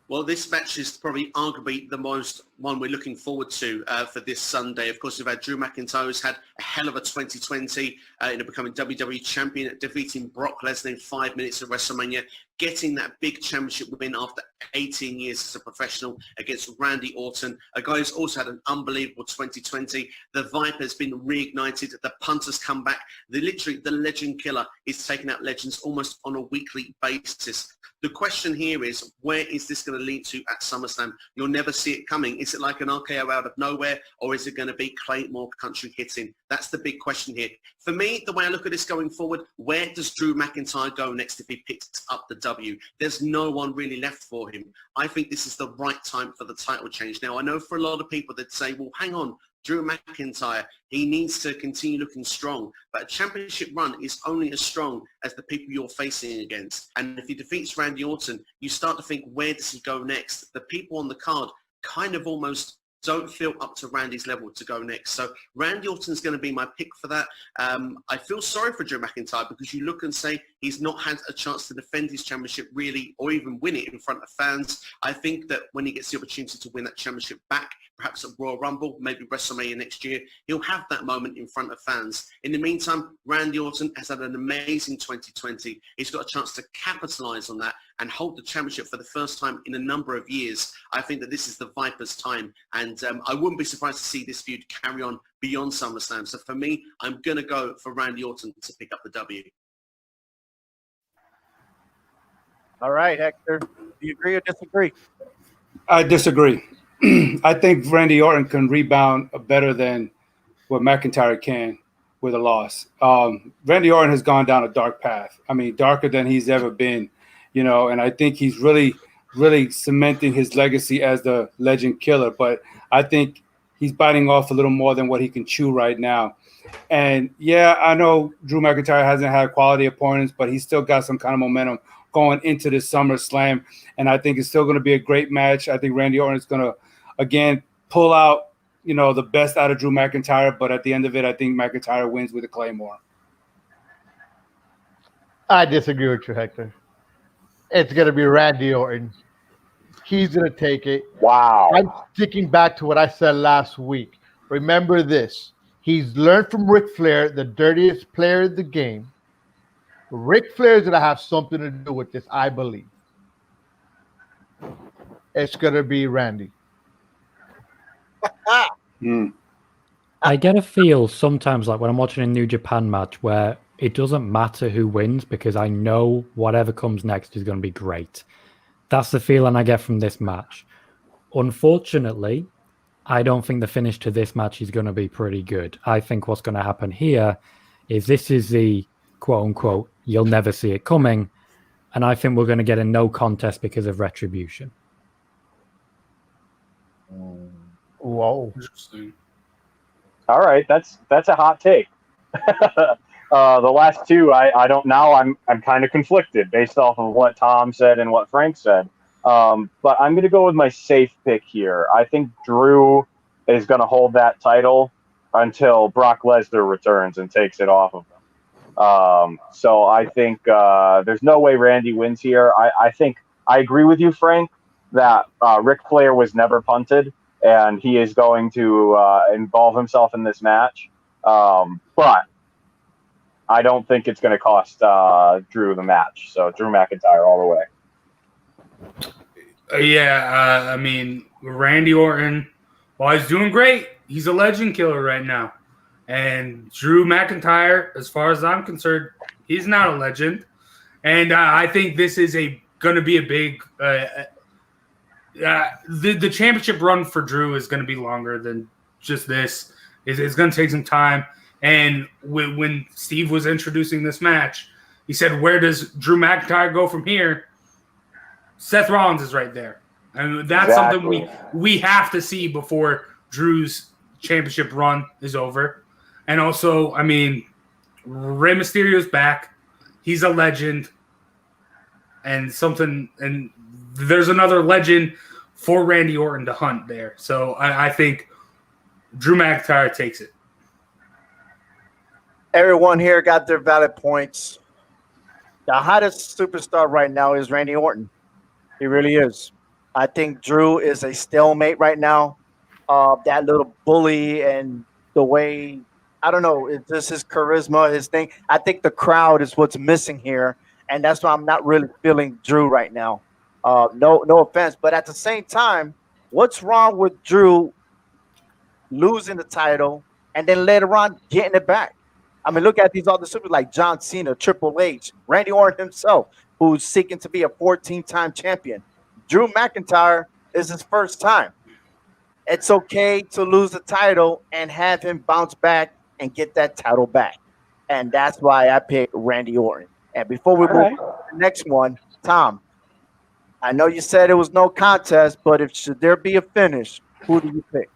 Well, this match is probably arguably the most one we're looking forward to for this Sunday. Of course, we've had Drew McIntyre, who's had a hell of a 2020 in becoming WWE Champion, defeating Brock Lesnar in 5 minutes at WrestleMania, getting that big championship win after 18 years as a professional against Randy Orton, a guy who's also had an unbelievable 2020. The Viper has been reignited. The Punter's come back. The Legend Killer is taking out legends almost on a weekly basis. The question here is, where is this going to lead to at SummerSlam? You'll never see it coming. Is it like an RKO out of nowhere, or is it going to be Claymore country hitting? That's the big question here. For me, the way I look at this going forward, where does Drew McIntyre go next if he picks up the W? There's no one really left for him. I think this is the right time for the title change. Now, I know for a lot of people that say, well, hang on, Drew McIntyre, he needs to continue looking strong. But a championship run is only as strong as the people you're facing against. And if he defeats Randy Orton, you start to think, where does he go next? The people on the card kind of almost don't feel up to Randy's level to go next. So Randy Orton's going to be my pick for that. I feel sorry for Drew McIntyre because you look and say He's not had a chance to defend his championship really, or even win it in front of fans. I think that when he gets the opportunity to win that championship back, perhaps at Royal Rumble, maybe WrestleMania next year, he'll have that moment in front of fans. In the meantime, Randy Orton has had an amazing 2020. He's got a chance to capitalize on that and hold the championship for the first time in a number of years. I think that this is the Viper's time, and I wouldn't be surprised to see this feud carry on beyond SummerSlam. So for me, I'm going to go for Randy Orton to pick up the W. All right, Hector. Do you agree or disagree? I disagree. I think Randy Orton can rebound better than what McIntyre can with a loss. Randy Orton has gone down a dark path. I mean, darker than he's ever been, you know, and I think he's really cementing his legacy as the legend killer. But I think he's biting off a little more than what he can chew right now. And, yeah, I know Drew McIntyre hasn't had quality opponents, but he's still got some kind of momentum going into this SummerSlam. And I think it's still going to be a great match. I think Randy Orton is going to, again, pull out, you know, the best out of Drew McIntyre. But at the end of it, I think McIntyre wins with a Claymore. I disagree with you, Hector. It's going to be Randy Orton. He's going to take it. Wow. I'm sticking back to what I said last week. Remember this. He's learned from Ric Flair, the dirtiest player in the game. Ric Flair is going to have something to do with this, I believe. It's going to be Randy. I get a feel sometimes, like when I'm watching a New Japan match, where it doesn't matter who wins because I know whatever comes next is going to be great. That's the feeling I get from this match. Unfortunately, I don't think the finish to this match is going to be pretty good. I think what's going to happen here is this is the quote-unquote, you'll never see it coming, and I think we're going to get a no contest because of retribution. Whoa. Interesting. All right, that's a hot take. The last two, I don't know. I'm kind of conflicted based off of what Tom said and what Frank said. But I'm going to go with my safe pick here. I think Drew is going to hold that title until Brock Lesnar returns and takes it off of him. So I think there's no way Randy wins here. I think I agree with you, Frank, that Ric Flair was never punted, and he is going to involve himself in this match. But I don't think it's going to cost Drew the match. So Drew McIntyre all the way. I mean, Randy Orton, while he's doing great, he's a legend killer right now. And Drew McIntyre, as far as I'm concerned, he's not a legend. And I think this is going to be a big the championship run for Drew is going to be longer than just this. It's going to take some time. And when Steve was introducing this match, he said, where does Drew McIntyre go from here? Seth Rollins is right there. And that's something we have to see before Drew's championship run is over. And also, I mean, Rey Mysterio's back. He's a legend. And there's another legend for Randy Orton to hunt there. So I think Drew McIntyre takes it. Everyone here got their valid points. The hottest superstar right now is Randy Orton. He really is. I think Drew is a stalemate right now. That little bully and the way, I don't know, it's just his charisma, his thing. I think the crowd is what's missing here, and that's why I'm not really feeling Drew right now. No offense, but at the same time, what's wrong with Drew losing the title and then later on getting it back? I mean, look at these other superstars like John Cena, Triple H, Randy Orton himself, who's seeking to be a 14-time champion. Drew McIntyre is his first time. It's okay to lose the title and have him bounce back and get that title back. And that's why I picked Randy Orton. And before we move on to the next one, Tom, I know you said it was no contest, but should there be a finish, who do you pick?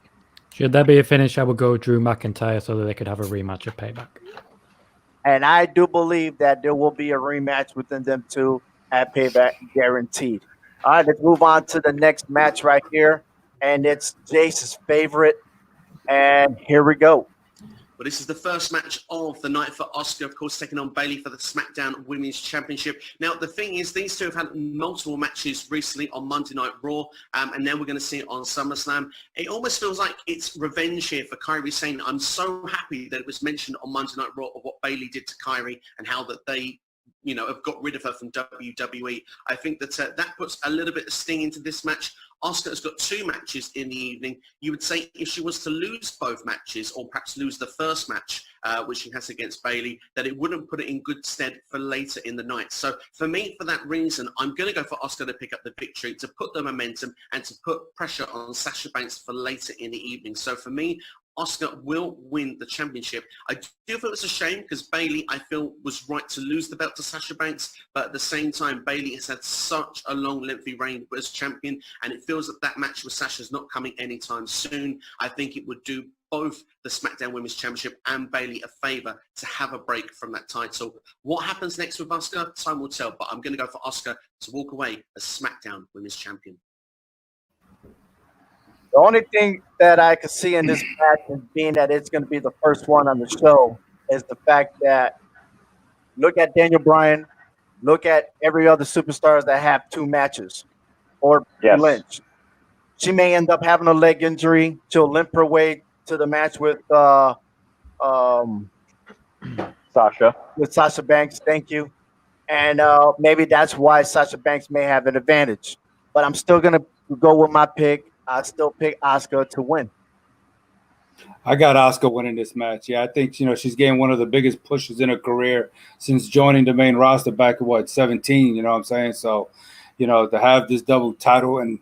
Should there be a finish, I would go Drew McIntyre so that they could have a rematch at Payback. And I do believe that there will be a rematch within them two at Payback, guaranteed. All right, let's move on to the next match right here. And it's Jace's favorite. And here we go. Well, this is the first match of the night for Asuka, of course, taking on Bayley for the SmackDown Women's Championship. Now, the thing is, these two have had multiple matches recently on Monday Night Raw, and now we're going to see it on SummerSlam. It almost feels like it's revenge here for Kairi Sane. I'm so happy that it was mentioned on Monday Night Raw of what Bayley did to Kairi and how that they have got rid of her from WWE. I think that that puts a little bit of sting into this match. Asuka has got 2 matches in the evening. You would say if she was to lose both matches, or perhaps lose the first match, which she has against Bayley, that it wouldn't put it in good stead for later in the night. So for me, for that reason, I'm going to go for Asuka to pick up the victory, to put the momentum and to put pressure on Sasha Banks for later in the evening. So for me, Asuka will win the championship. I do feel it's a shame because Bayley, I feel, was right to lose the belt to Sasha Banks, but at the same time, Bayley has had such a long, lengthy reign as champion, and it feels that that match with Sasha is not coming anytime soon. I think it would do both the SmackDown Women's Championship and Bayley a favour to have a break from that title. What happens next with Asuka? Time will tell, but I'm going to go for Asuka to walk away as SmackDown Women's Champion. The only thing that I could see in this match, and being that it's going to be the first one on the show, is the fact that look at Daniel Bryan, look at every other superstars that have 2 matches, or Lynch. She may end up having a leg injury. She'll limp her way to the match with Sasha Banks. Thank you. And maybe that's why Sasha Banks may have an advantage. But I'm still going to go with my pick. I still pick Asuka to win. I got Asuka winning this match. Yeah, I think she's getting one of the biggest pushes in her career since joining the main roster back at 17. You know what I'm saying? So, to have this double title and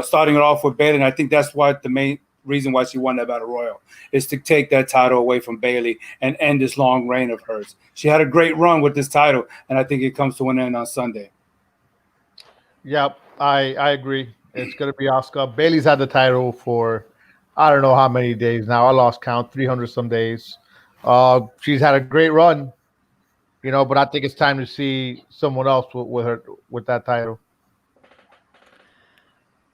starting it off with Bayley, and I think that's what the main reason why she won that Battle Royal is to take that title away from Bayley and end this long reign of hers. She had a great run with this title, and I think it comes to an end on Sunday. Yep, I agree. It's going to be Asuka. Bayley's had the title for I don't know how many days now. I lost count, 300 some days. She's had a great run, but I think it's time to see someone else with her with that title.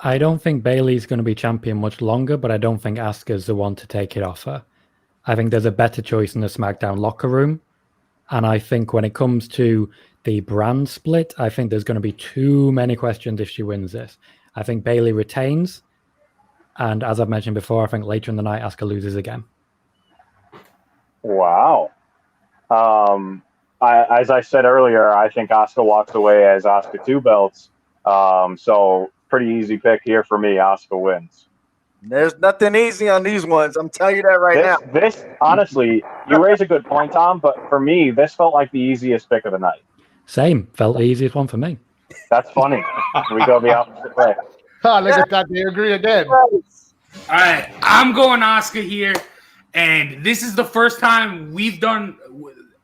I don't think Bayley's going to be champion much longer, but I don't think Asuka's the one to take it off her. I think there's a better choice in the SmackDown locker room. And I think when it comes to the brand split, I think there's going to be too many questions if she wins this. I think Bayley retains. And as I've mentioned before, I think later in the night, Asuka loses again. Wow. As I said earlier, I think Asuka walks away as Asuka 2 belts. So pretty easy pick here for me. Asuka wins. There's nothing easy on these ones. I'm telling you that now. This honestly, you raise a good point, Tom, but for me, this felt like the easiest pick of the night. Same. Felt the easiest one for me. That's funny. We go the opposite way. Look at that. They agree again. All right. I'm going Asuka here. And this is the first time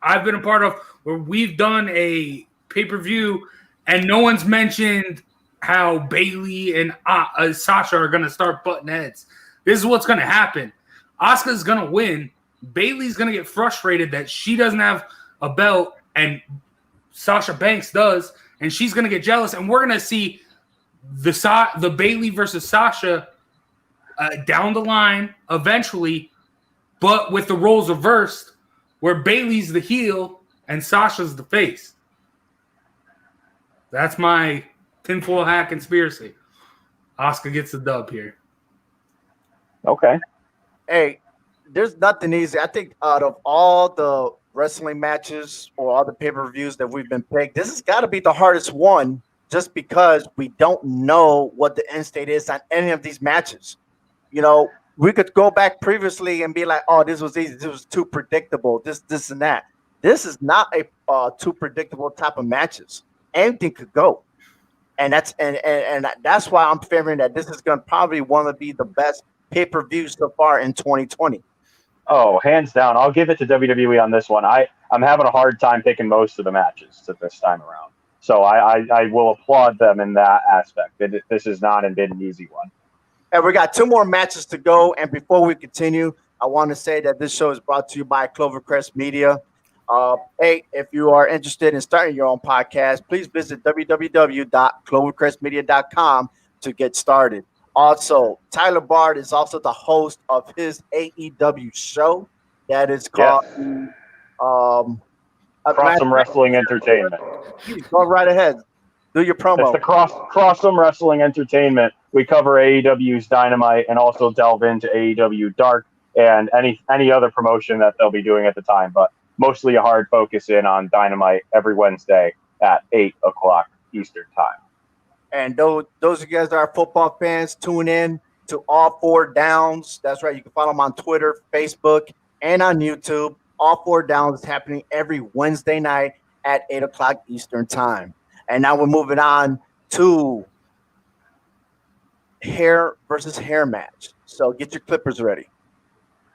I've been a part of where we've done a pay-per-view and no one's mentioned how Bayley and Sasha are going to start butting heads. This is what's going to happen. Asuka's going to win. Bayley's going to get frustrated that she doesn't have a belt and Sasha Banks does, and she's going to get jealous. And we're going to see the Bayley versus Sasha down the line eventually, but with the roles reversed, where Bayley's the heel and Sasha's the face. That's my tinfoil hat conspiracy. Asuka gets the dub here. Okay. Hey, there's nothing easy. I think out of all the wrestling matches or all the pay-per-views that we've been picked, this has got to be the hardest one just because we don't know what the end state is on any of these matches. We could go back previously and be like, oh, this was easy. This was too predictable. This and that. This is not a too predictable type of matches. Anything could go. And that's why I'm favoring that this is going to probably want to be the best pay-per-view so far in 2020. Oh, hands down. I'll give it to WWE on this one. I'm having a hard time picking most of the matches this time around. So I will applaud them in that aspect. This is not been an easy one. And we got 2 more matches to go. And before we continue, I want to say that this show is brought to you by Clovercrest Media. Hey, if you are interested in starting your own podcast, please visit www.clovercrestmedia.com to get started. Also, Tyler Bard is also the host of his AEW show. that is called Crossum Wrestling Entertainment. Go right ahead. Do your promo. It's the Crossum Wrestling Entertainment. We cover AEW's Dynamite and also delve into AEW Dark and any other promotion that they'll be doing at the time, but mostly a hard focus in on Dynamite every Wednesday at 8 o'clock Eastern Time. And those of you guys that are football fans, tune in to All Four Downs. That's right. You can follow them on Twitter, Facebook, and on YouTube. All Four Downs is happening every Wednesday night at 8 o'clock Eastern Time. And now we're moving on to hair versus hair match. So get your clippers ready.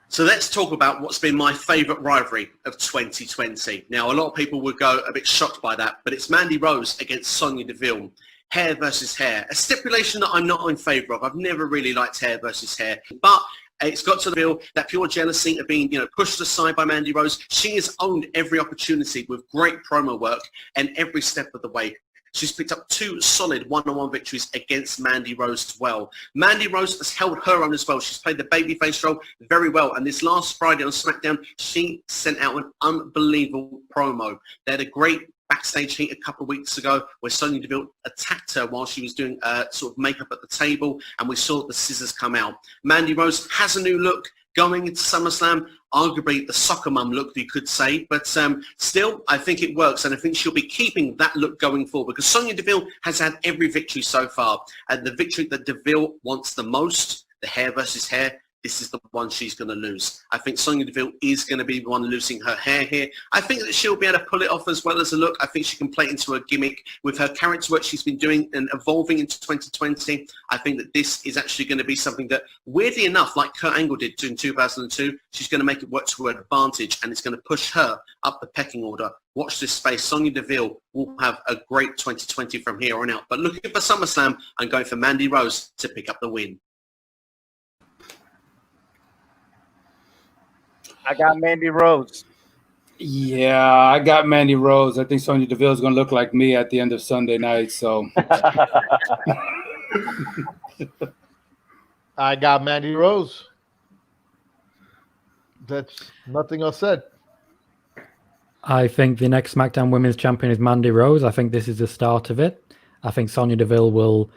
So let's talk about what's been my favourite rivalry of 2020. Now, a lot of people would go a bit shocked by that, but it's Mandy Rose against Sonya Deville. Hair versus hair. A stipulation that I'm not in favour of. I've never really liked hair versus hair. But it's got to reveal that pure jealousy of being, pushed aside by Mandy Rose. She has owned every opportunity with great promo work and every step of the way. She's picked up 2 solid one-on-one victories against Mandy Rose as well. Mandy Rose has held her own as well. She's played the babyface role very well. And this last Friday on SmackDown, she sent out an unbelievable promo. They had a great backstage heat a couple of weeks ago where Sonya Deville attacked her while she was doing sort of makeup at the table, and we saw the scissors come out. Mandy Rose has a new look going into SummerSlam, arguably the soccer mum look, you could say, but still, I think it works, and I think she'll be keeping that look going forward because Sonya Deville has had every victory so far, and the victory that Deville wants the most, the hair versus hair, this is the one she's going to lose. I think Sonya Deville is going to be the one losing her hair here. I think that she'll be able to pull it off as well as a look. I think she can play into a gimmick with her character work she's been doing and evolving into 2020. I think that this is actually going to be something that, weirdly enough, like Kurt Angle did in 2002, she's going to make it work to her advantage, and it's going to push her up the pecking order. Watch this space. Sonya Deville will have a great 2020 from here on out. But looking for SummerSlam, I'm going for Mandy Rose to pick up the win. I got Mandy Rose. Yeah, I got Mandy Rose. I think Sonya Deville is going to look like me at the end of Sunday night. So I got Mandy Rose. That's nothing else said. I think the next SmackDown Women's Champion is Mandy Rose. I think this is the start of it. I think Sonya Deville will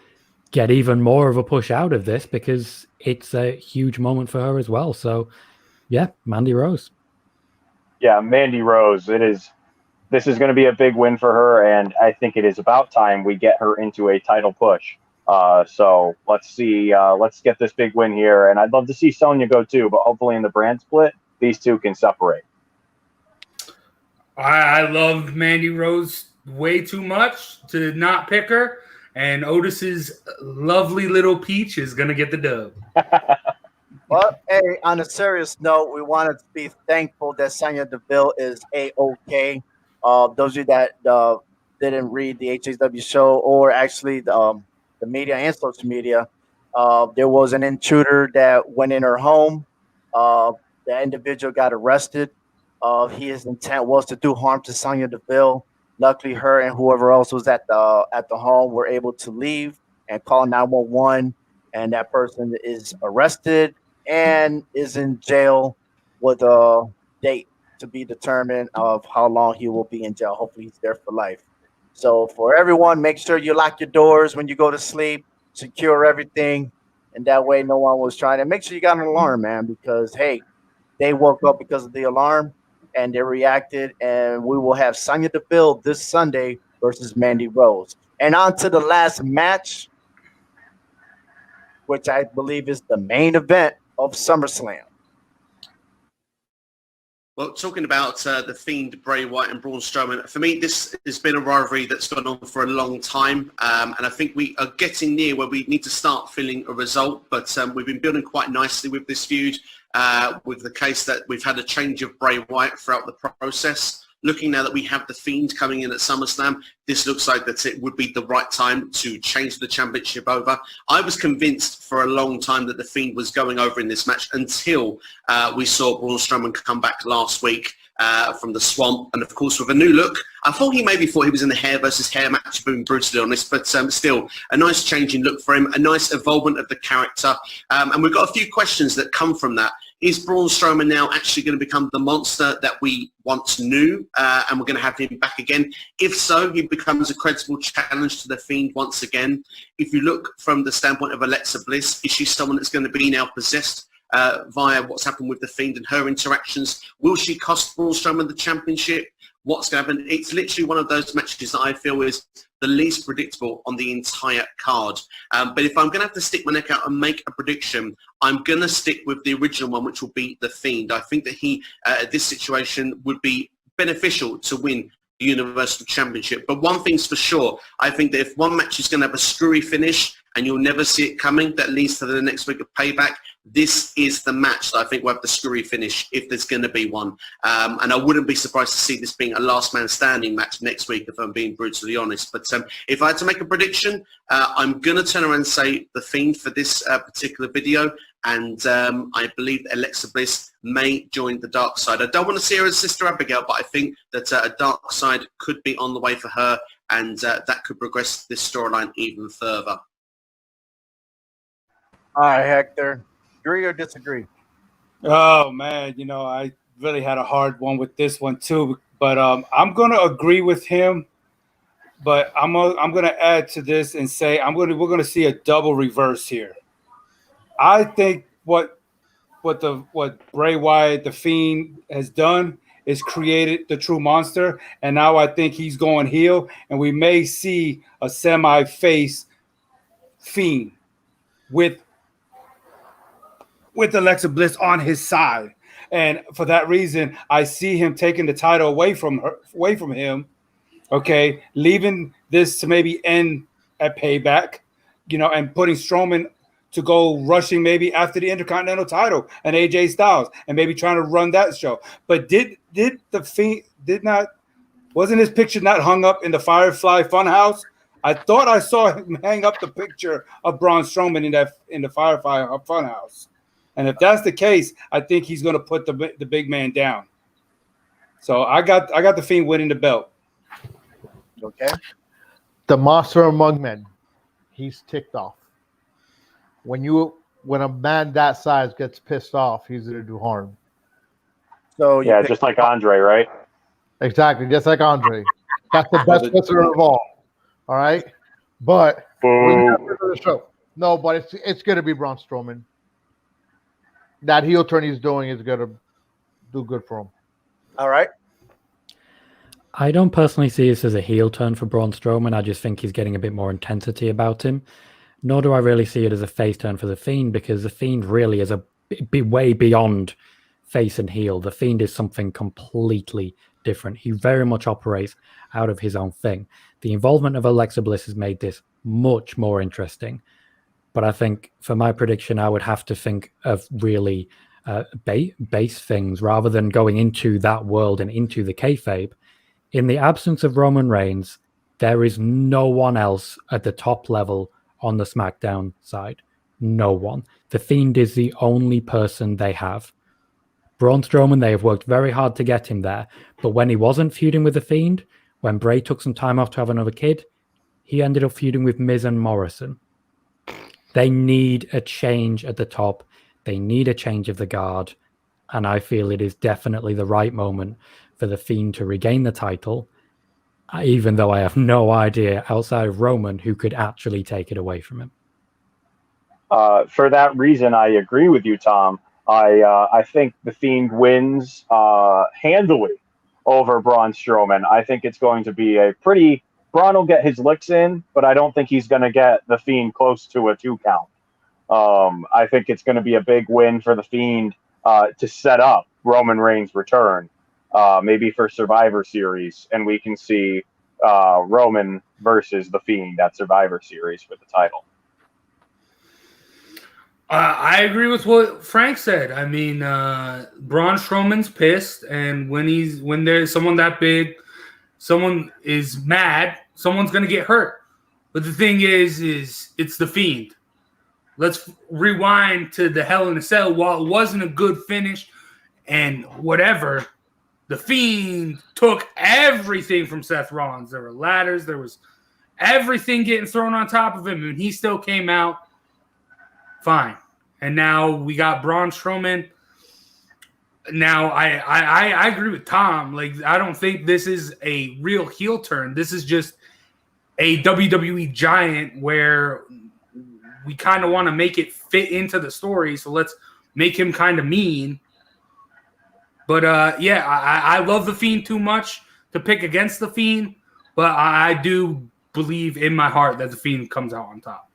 get even more of a push out of this because it's a huge moment for her as well. So, yeah, Mandy Rose. Yeah, Mandy Rose. This is going to be a big win for her, and I think it is about time we get her into a title push. So let's see. Let's get this big win here, and I'd love to see Sonya go too, but hopefully in the brand split, these two can separate. I love Mandy Rose way too much to not pick her, and Otis's lovely little peach is going to get the dub. Well, hey, on a serious note, we wanted to be thankful that Sonya Deville is A-OK. Those of you that didn't read the HHW show or actually the media and social media, there was an intruder that went in her home. The individual got arrested. His intent was to do harm to Sonya Deville. Luckily, her and whoever else was at the home were able to leave and call 911, and that person is arrested and is in jail with a date to be determined of how long he will be in jail. Hopefully he's there for life. So for everyone, make sure you lock your doors when you go to sleep, secure everything, and that way no one was trying to. Make sure you got an alarm, man, because, hey, they woke up because of the alarm and they reacted, and we will have Sonya Deville this Sunday versus Mandy Rose. And on to the last match, which I believe is the main event of SummerSlam. Well, talking about the Fiend, Bray Wyatt and Braun Strowman, for me, this has been a rivalry that's gone on for a long time. And I think we are getting near where we need to start feeling a result. But we've been building quite nicely with this feud, with the case that we've had a change of Bray Wyatt throughout the process. Looking now that we have the Fiend coming in at SummerSlam, this looks like that it would be the right time to change the championship over. I was convinced for a long time that the Fiend was going over in this match until we saw Braun Strowman come back last week from the swamp, and of course with a new look. I thought he was in the hair versus hair match, being brutally honest, but still a nice change in look for him, a nice evolvement of the character, and we've got a few questions that come from that. Is Braun Strowman now actually going to become the monster that we once knew, and we're going to have him back again? If so, he becomes a credible challenge to the Fiend once again. If you look from the standpoint of Alexa Bliss, is she someone that's going to be now possessed via what's happened with the Fiend and her interactions? Will she cost Braun Strowman the championship? What's going to happen? It's literally one of those matches that I feel is the least predictable on the entire card. But if I'm going to have to stick my neck out and make a prediction, I'm going to stick with the original one, which will be the Fiend. I think that he, this situation, would be beneficial to win the Universal Championship. But one thing's for sure, I think that if one match is going to have a screwy finish and you'll never see it coming, that leads to the next week of Payback, this is the match that I think will have the screwy finish, if there's going to be one. And I wouldn't be surprised to see this being a last man standing match next week, if I'm being brutally honest. But if I had to make a prediction, I'm going to turn around and say the Fiend for this particular video. And I believe that Alexa Bliss may join the dark side. I don't want to see her as Sister Abigail, but I think that a dark side could be on the way for her, and that could progress this storyline even further. All right, Hector. Agree or disagree? Oh man, I really had a hard one with this one too. But I'm gonna agree with him. But I'm gonna add to this and say we're gonna see a double reverse here. I think what Bray Wyatt, the Fiend, has done is created the true monster, and now I think he's going heel, and we may see a semi-face Fiend with Alexa Bliss on his side. And for that reason, I see him taking the title away from him, okay, leaving this to maybe end at Payback, and putting Strowman to go rushing maybe after the Intercontinental title and AJ Styles and maybe trying to run that show. But did the Fiend wasn't his picture not hung up in the Firefly Funhouse? I thought I saw him hang up the picture of Braun Strowman in the Firefly Funhouse. And if that's the case, I think he's going to put the big man down. So I got the Fiend winning the belt. Okay. The monster among men, he's ticked off. When a man that size gets pissed off, he's going to do harm. So yeah, just like Andre, right? Exactly, just like Andre. That's the best wrestler of all. All right, but we're not for the show. No, but it's going to be Braun Strowman. That heel turn he's doing is going to do good for him. All right. I don't personally see this as a heel turn for Braun Strowman. I just think he's getting a bit more intensity about him. Nor do I really see it as a face turn for the Fiend, because the Fiend really is way beyond face and heel. The Fiend is something completely different. He very much operates out of his own thing. The involvement of Alexa Bliss has made this much more interesting. But I think for my prediction, I would have to think of really base things rather than going into that world and into the kayfabe. In the absence of Roman Reigns, there is no one else at the top level on the SmackDown side. No one. The Fiend is the only person they have. Braun Strowman, they have worked very hard to get him there. But when he wasn't feuding with the Fiend, when Bray took some time off to have another kid, he ended up feuding with Miz and Morrison. They need a change at the top. They need a change of the guard. And I feel it is definitely the right moment for the Fiend to regain the title, even though I have no idea outside of Roman who could actually take it away from him. For that reason, I agree with you, Tom. I think the Fiend wins handily over Braun Strowman. I think it's going to be Braun will get his licks in, but I don't think he's going to get the Fiend close to a 2 count. I think it's going to be a big win for the Fiend to set up Roman Reigns' return, maybe for Survivor Series, and we can see Roman versus the Fiend at Survivor Series for the title. I agree with what Frank said. I mean, Braun Strowman's pissed, and when there's someone that big, someone is mad, someone's going to get hurt. But the thing is it's the Fiend. Let's rewind to the Hell in a Cell. While it wasn't a good finish and whatever, the Fiend took everything from Seth Rollins. There were ladders. There was everything getting thrown on top of him, and he still came out fine. And now we got Braun Strowman. Now, I agree with Tom. Like, I don't think this is a real heel turn. This is just a WWE giant where we kind of want to make it fit into the story. So let's make him kind of mean. But, I love The Fiend too much to pick against The Fiend. But I do believe in my heart that The Fiend comes out on top.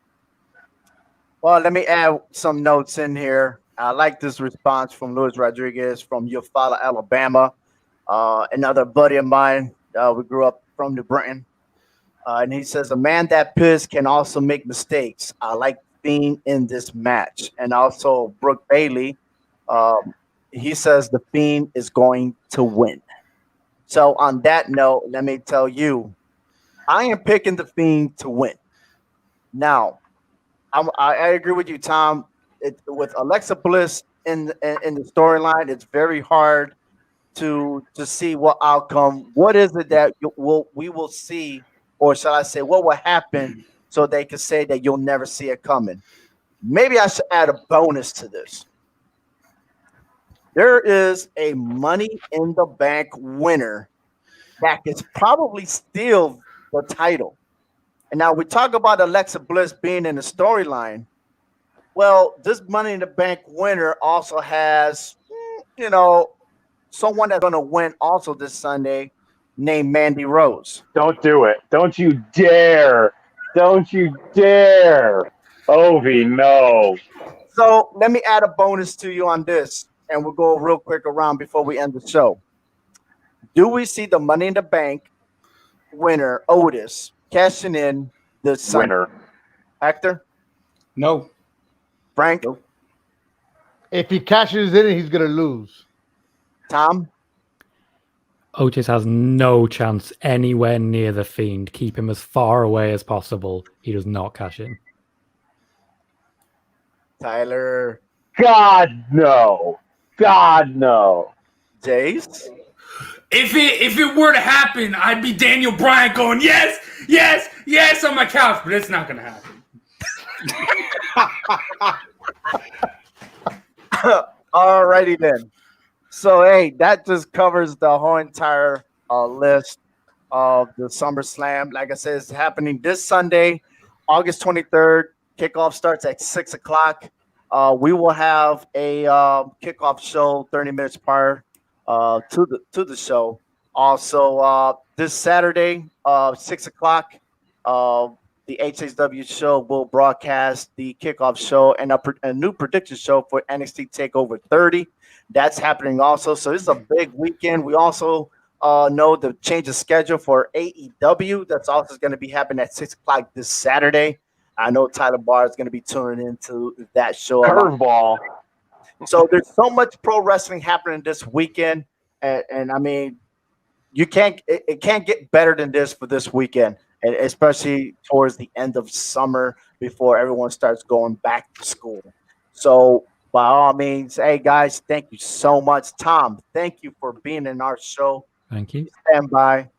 Well, let me add some notes in here. I like this response from Luis Rodriguez from Eufaula, Alabama. Another buddy of mine. We grew up from New Britain. And he says, a man that pissed can also make mistakes. I like Fiend in this match. And also Brooke Bayley, he says the Fiend is going to win. So on that note, let me tell you, I am picking the Fiend to win. Now, I agree with you, Tom. With Alexa Bliss in the storyline, it's very hard to see what outcome. What is it that we will see, or shall I say, what will happen, so they can say that you'll never see it coming? Maybe I should add a bonus to this. There is a Money in the Bank winner that can probably steal the title. And now we talk about Alexa Bliss being in the storyline. Well, this Money in the Bank winner also has, someone that's going to win also this Sunday named Mandy Rose. Don't do it. Don't you dare. Don't you dare. Ovi, no. So let me add a bonus to you on this, and we'll go real quick around before we end the show. Do we see the Money in the Bank winner, Otis, cashing in this Sunday? Winner. Hector? No. Frank? Nope. If he cashes in, he's going to lose. Tom? Otis has no chance anywhere near the Fiend. Keep him as far away as possible. He does not cash in. Tyler? God, no. God, no. Jace? If it were to happen, I'd be Daniel Bryan going, yes, yes, yes on my couch, but it's not going to happen. Alrighty then. So, hey, that just covers the whole entire list of the SummerSlam. Like I said, it's happening this Sunday, August 23rd. Kickoff starts at 6 o'clock. We will have a kickoff show 30 minutes prior to the show. Also, this Saturday, 6 o'clock, the HHW show will broadcast the kickoff show and a new prediction show for NXT TakeOver 30. That's happening also. So this is a big weekend. We also know the change of schedule for AEW. That's also going to be happening at 6 o'clock this Saturday. I know Tyler Barr is going to be tuning into that show. Curveball. So there's so much pro wrestling happening this weekend. And I mean, it can't get better than this for this weekend, and especially towards the end of summer before everyone starts going back to school. So by all means, hey guys, thank you so much. Tom, thank you for being in our show. Thank you. Stand by.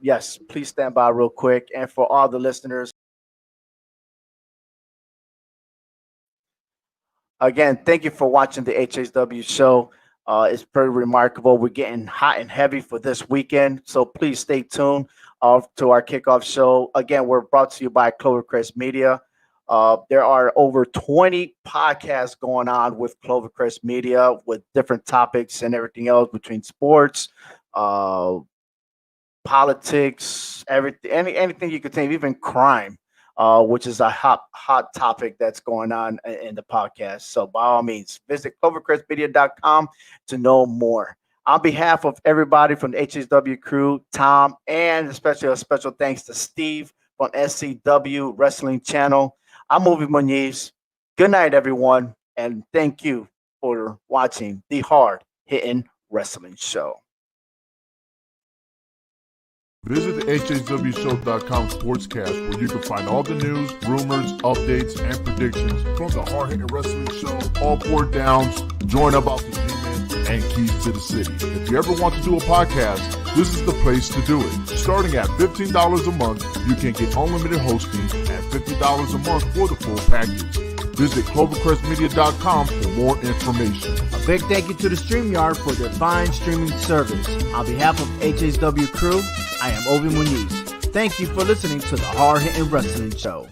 Yes, please stand by real quick. And for all the listeners, again, thank you for watching the HHW show. It's pretty remarkable. We're getting hot and heavy for this weekend, so please stay tuned to our kickoff show. Again, we're brought to you by Clovercrest Media. There are over 20 podcasts going on with Clovercrest Media with different topics and everything else between sports, politics, everything, anything you could think, even crime, which is a hot topic that's going on in the podcast. So by all means, visit clovercrestmedia.com to know more. On behalf of everybody from the HHW crew, Tom, and especially a special thanks to Steve from SCW Wrestling Channel, I'm Movie Muniz. Good night, everyone, and thank you for watching the Hard Hitting Wrestling Show. Visit the HHWShow.com sportscast where you can find all the news, rumors, updates, and predictions from the Hard Hitting Wrestling Show, all 4 downs, join about the G-Men, and keys to the city. If you ever want to do a podcast, this is the place to do it. Starting at $15 a month, you can get unlimited hosting and $50 a month for the full package. Visit CloverCrestMedia.com for more information. A big thank you to the StreamYard for their fine streaming service. On behalf of HHW crew, I am Obi Muniz. Thank you for listening to the Hard Hitting Wrestling Show.